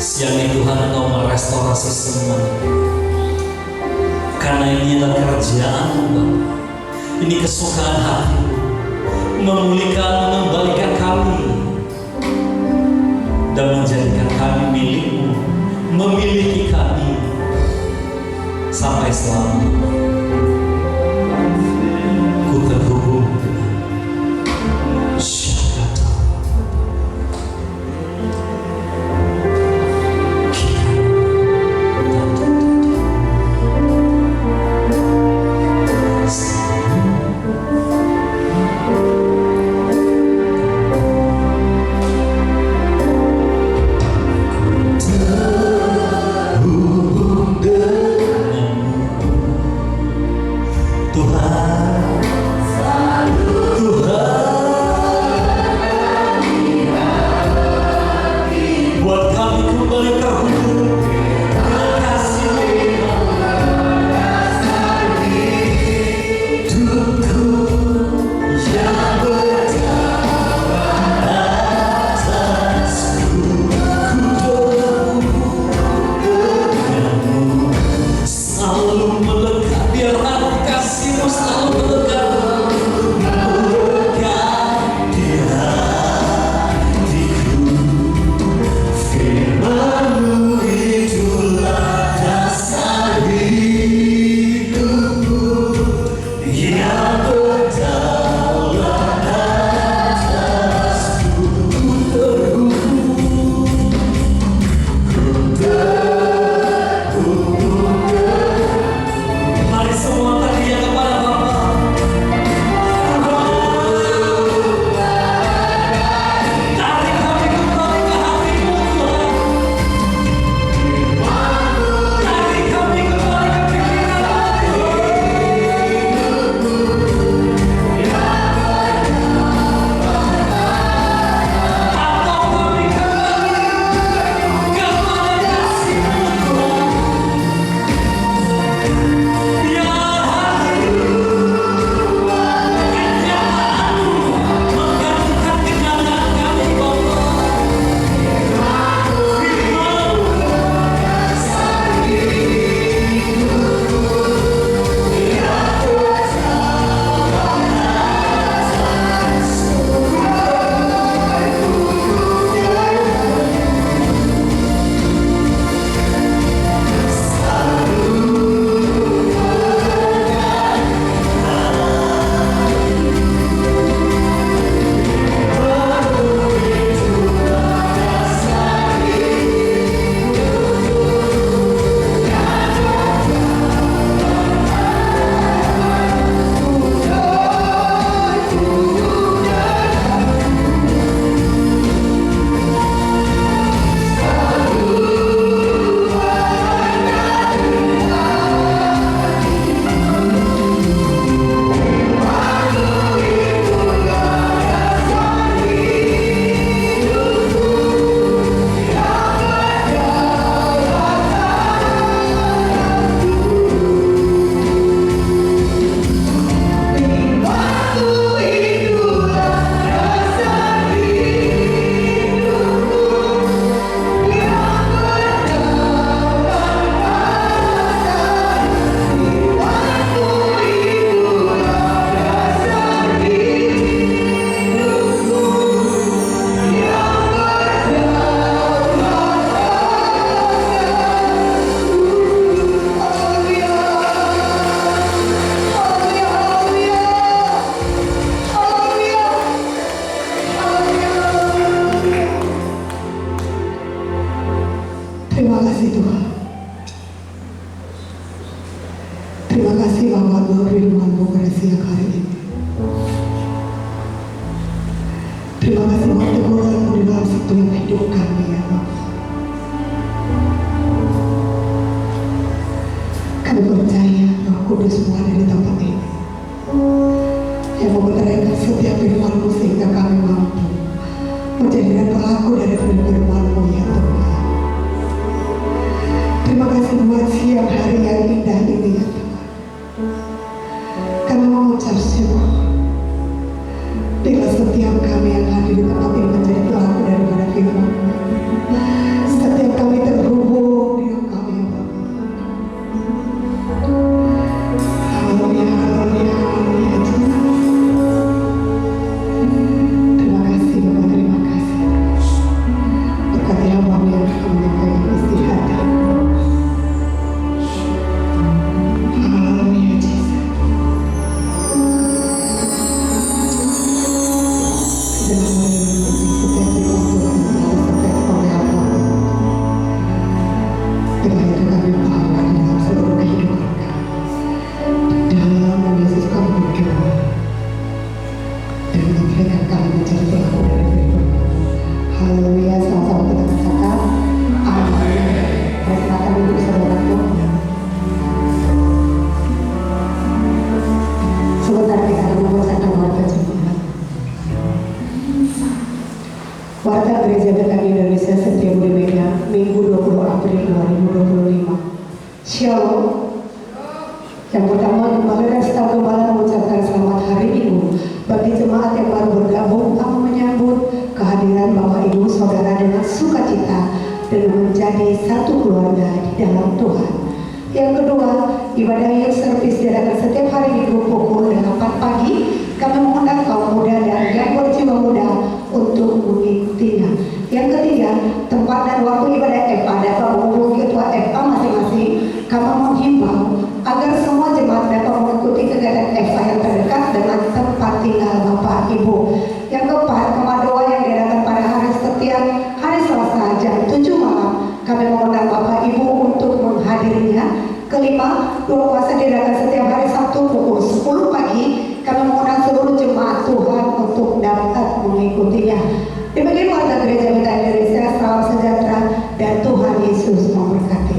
Siang ini Tuhan engkau merestorasi semuanya. Karena ini adalah kerajaan-Mu Bapa. Ini kesukaan hati-Mu, memulihkan, mengembalikan kami dan menjadikan kami milik-Mu, memiliki kami sampai selamanya. Ku terhubung dengan Syakata. Terima kasih buat teguran di dalam setiap hidup kami ya Allah. Kami percaya Roh Kudus ada di tempat ini yang memeteraikan setiap firman-Mu sehingga kami mampu menjadi pelaku dari firman-Mu ya Tuhan. Terima kasih buat siang hari yang indah ini ya Tuhan. Kami mengucap syukur bila setiap kami yang hadir di tempat ini menjadi pelaku daripada firman-Mu. Setiap kami terhubung dengan kami ya Bapak. dengan merenungi setiap firman Tuhan yang disampaikan oleh hamba. Kiranya itu kami bawa dalam seluruh kehidupan kami. Dalam nama Yesus kami berdoa. Dan menjadikan kami menjadi pelaku dari firman. Haleluya, sama-sama kita katakan amin. Persilakan duduk saudaraku. Sebentar kita akan membacakan warta jemaat. Warta Gereja Betani Indonesia Setiabudi Medan, Minggu 20 April 2025. Shalom. Yang pertama, Gembala dan Staf Gembala mengucapkan selamat Hari Ibu bagi jemaat yang baru bergabung. Kami menyambut kehadiran Bapak Ibu Saudara dengan sukacita dan menjadi satu keluarga di dalam Tuhan. Yang kedua, ibadah youth service diadakan setiap hari Minggu pukul 8 pagi. Kami mengundang kaum muda dan yang berjiwa muda untuk mengikutinya. Yang ketiga, tempat dan waktu ibadah FA dapat menghubungi ketua FA masing-masing. Kami menghimbau agar semua jemaat dapat mengikuti kegiatan FA yang terdekat dengan tempat tinggal Bapak Ibu. Yang keempat, kemah doa yang diadakan pada hari setiap hari Selasa jam 7 malam. Kami mengundang Bapak Ibu untuk menghadirinya. Kelima, doa puasa diadakan setiap hari Sabtu pukul 10 pagi. Kami mengundang seluruh jemaat Tuhan untuk dapat mengikutinya. Demikian warta Gereja Betani Indonesia, salam sejahtera dan Tuhan Yesus memberkati.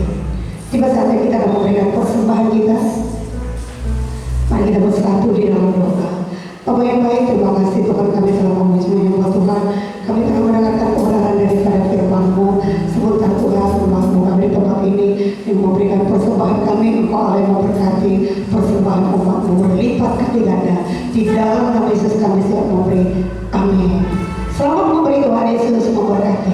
Tiba saatnya kita akan memberikan persembahan kita. Mari kita bersatu di dalam doa. Bapak yang baik, terima kasih Tuhan, kami telah memuji menyembah Tuhan. Kami telah mendengarkan kebenaran daripada firman-Mu. Sebentar Tuhan, umat-Mu kami di tempat ini yang memberikan persembahan kami. Engkau Allah yang memberkati persembahan umat-Mu berlipat kali ganda. Di dalam nama Yesus kami siap memberi. Amin. Selamat memberi, Tuhan Yesus memberkati.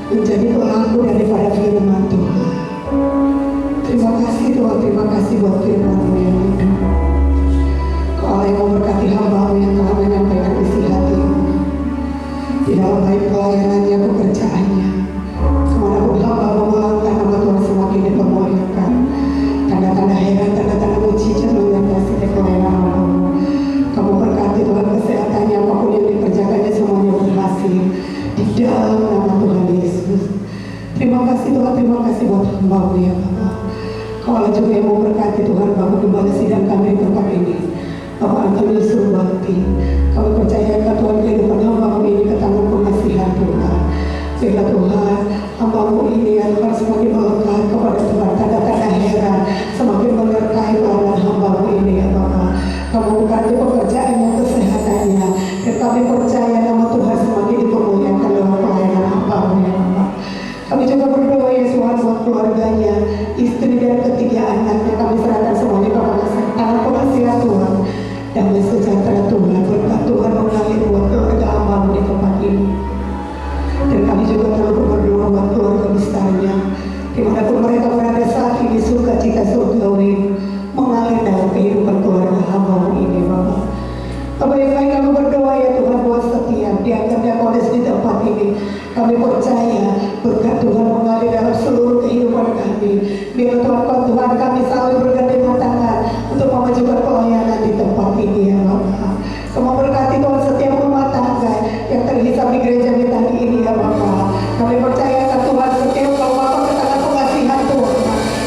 Menjadi pelaku daripada firman hamba-Mu ya Bapak. Kau juga yang mau berkati Tuhan Bapak gembala sidang kami di tempat ini. Bapak Angkat Yusuf Bakti, kami percayakan Tuhan kehidupan hamba-Mu ini ke tangan pengasihan Tuhan. Sehingga Tuhan, hamba-Mu ini yang Tuhan semakin melekat kepada Tuhan, tanda-tanda heran semakin menyertai pelayanan hamba-Mu ini ya Bapak. Kamu berkati pekerjaannya, kesehatannya, dan kami percaya nama Tuhan semakin dipermuliakan dalam pelayanan hamba-Mu ya Bapak. Kami juga berdoa ya Tuhan buat keluarganya, istri dan ketiga anaknya, kami serahkan semuanya kepada tangan pengasihan Tuhan. Damai sejahtera Tuhan, berkat Tuhan mengalir buat keluarga hamba-Mu di tempat ini. Dan kami juga terus berdoa buat keluarga besarnya, dimanapun mereka berada saat ini, sukacita surgawi mengalir dalam kehidupan keluarga hamba-Mu ini Bapak. Bapak yang baik, kami berdoa ya Tuhan buat setiap diangkat diakonis di tempat ini. Kami percaya berkat Tuhan mengalir dalam seluruh kehidupan kami. Biar Tuhan kami selalu bergandengan tangan untuk memajukan pelayanan di tempat ini ya Bapak. Semua berkati Tuhan setiap rumah tangga yang terhisap di gereja Betani ini ya Bapak. Kami percaya Tuhan setiap kau Bapak ke tangan pengasihan Tuhan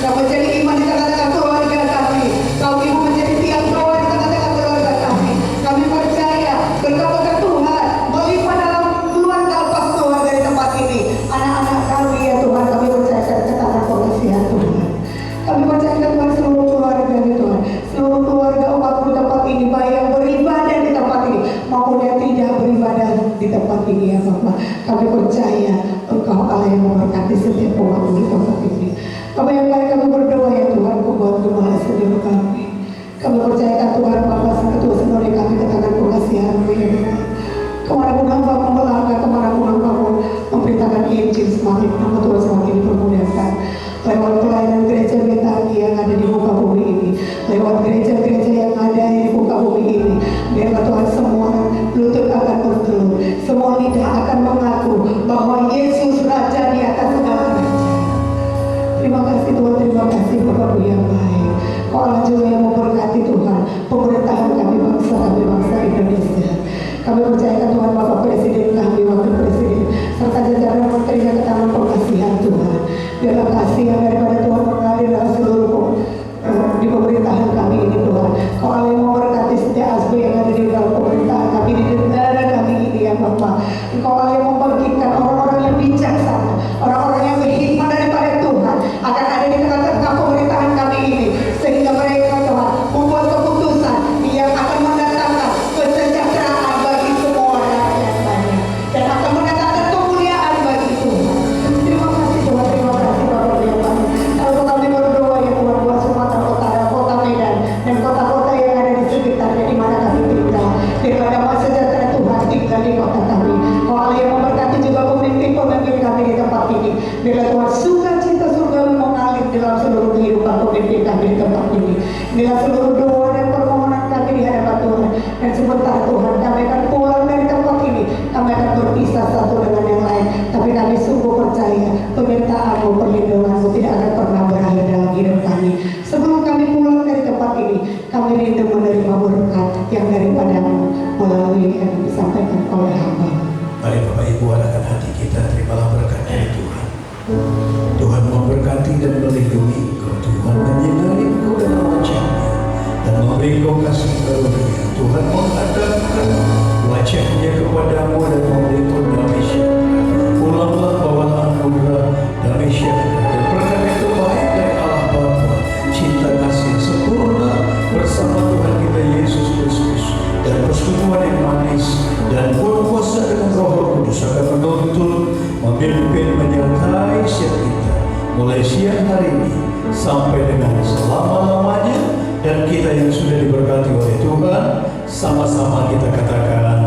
yang menjadi iman di tengah-tengah keluarga kami. Kau Ibu menjadi tiang kawan di tengah-tengah keluarga kami. Kami percaya berkat Tuhan melimpah dalam keluarga lepas Tuhan dari tempat ini. Anak-anak kami ya Tuhan, kami percayakan ke tangan pengasihan Tuhan. Kami percayakan Tuhan seluruh keluarga ya Tuhan, seluruh keluarga umat-Mu di tempat ini, baik yang beribadah di tempat ini maupun yang tidak beribadah di tempat ini ya Bapak. Kami percaya Engkau Allah yang memberkati setiap umat-Mu di tempat ini. Bapak yang baik, kami berdoa ya Tuhan buat gembala saudara kami. Kami percayakan Tuhan Bapak ketua senori kami ke tangan pengasihan-Mu ya Bapak. Kemanapun hamba-Mu melangkah, kemanapun hamba-Mu memberitakan Injil, semakin nama Tuhan semakin dipermuliakan. Lewat pelayanan gereja Betani yang ada di muka bumi ini, lewat gereja-gereja yang ada di muka bumi ini, biarlah Tuhan semua lutut akan bertelur, semua lidah akan mengaku bahwa Yesus Raja di atas segala raja. Terima kasih Tuhan, terima kasih Bapak-Mu yang baik. Kau Allah juga yang memberkati Tuhan pemerintahan kami bangsa Indonesia. Kami percayakan Tuhan Bapak Presiden kami, Wakil Presiden, serta jajaran menterinya ke tangan pengasihan Tuhan. Biarlah kasih yang daripada Tuhan mengalir dalam seluruh di pemerintahan kami ini Tuhan. Kau Allah yang memberkati setiap aspek yang ada di dalam pemerintahan kami, di negara kami ini ya Bapak. Kau Allah yang membangkitkan orang-orang yang bijaksana, orang-orang yang berhikmat daripada Tuhan akan ada di tengah-tengah pemerintahan kami ini, sehingga mereka Tuhan membuat keputusan yang akan mendatangkan kesejahteraan bagi semua rakyat banyak dan akan mendatangkan kemuliaan bagi Tuhan. Terima kasih Tuhan, terima kasih Bapak yang baik. Kalau kami berdoa ya Tuhan buat Sumatera Utara, Kota Medan dan kota-kota yang ada di sekitarnya di mana kami tinggal. Biarlah damai sejahtera Tuhan tinggal di kota kami. Kau Allah yang memberkati juga pemimpin-pemimpin kami di tempat ini. Biarlah Tuhan sukacita surgawi mengalir dalam seluruh kehidupan pemimpin kami di tempat ini. Biarlah seluruh doa dan permohonan kami di hadapan Tuhan. Dan sebentar Tuhan kami akan pulang dari tempat ini. Kami akan berpisah satu dengan yang lain. Tapi kami sungguh percaya penyertaan-Mu, perlindungan-Mu tidak akan pernah berakhir dalam hidup kami. Sebelum kami pulang dari tempat ini, kami rindu menerima berkat yang daripada-Mu melalui yang disampaikan oleh hamba. Mari Bapak Ibu arahkan hati kita, terimalah berkat dari Tuhan. Tuhan memberkati dan melindungi engkau. Tuhan menyinari engkau dengan wajah-Nya dan memberi engkau kasih karunia. Tuhan menghadapkan wajah-Nya kepadamu dan memberi engkau damai sejahtera. Pulanglah bawalah anugerah damai sejahtera dan berkat itu baik dari Allah Bapa, cinta kasih sempurna bersama Tuhan kita Yesus Kristus dan persekutuan yang manis dan berkuasa dengan Roh Kudus akan menuntun, memimpin, menyertai setiap kita mulai siang hari ini sampai dengan selama-lamanya. Dan kita yang sudah diberkati oleh Tuhan, sama-sama kita katakan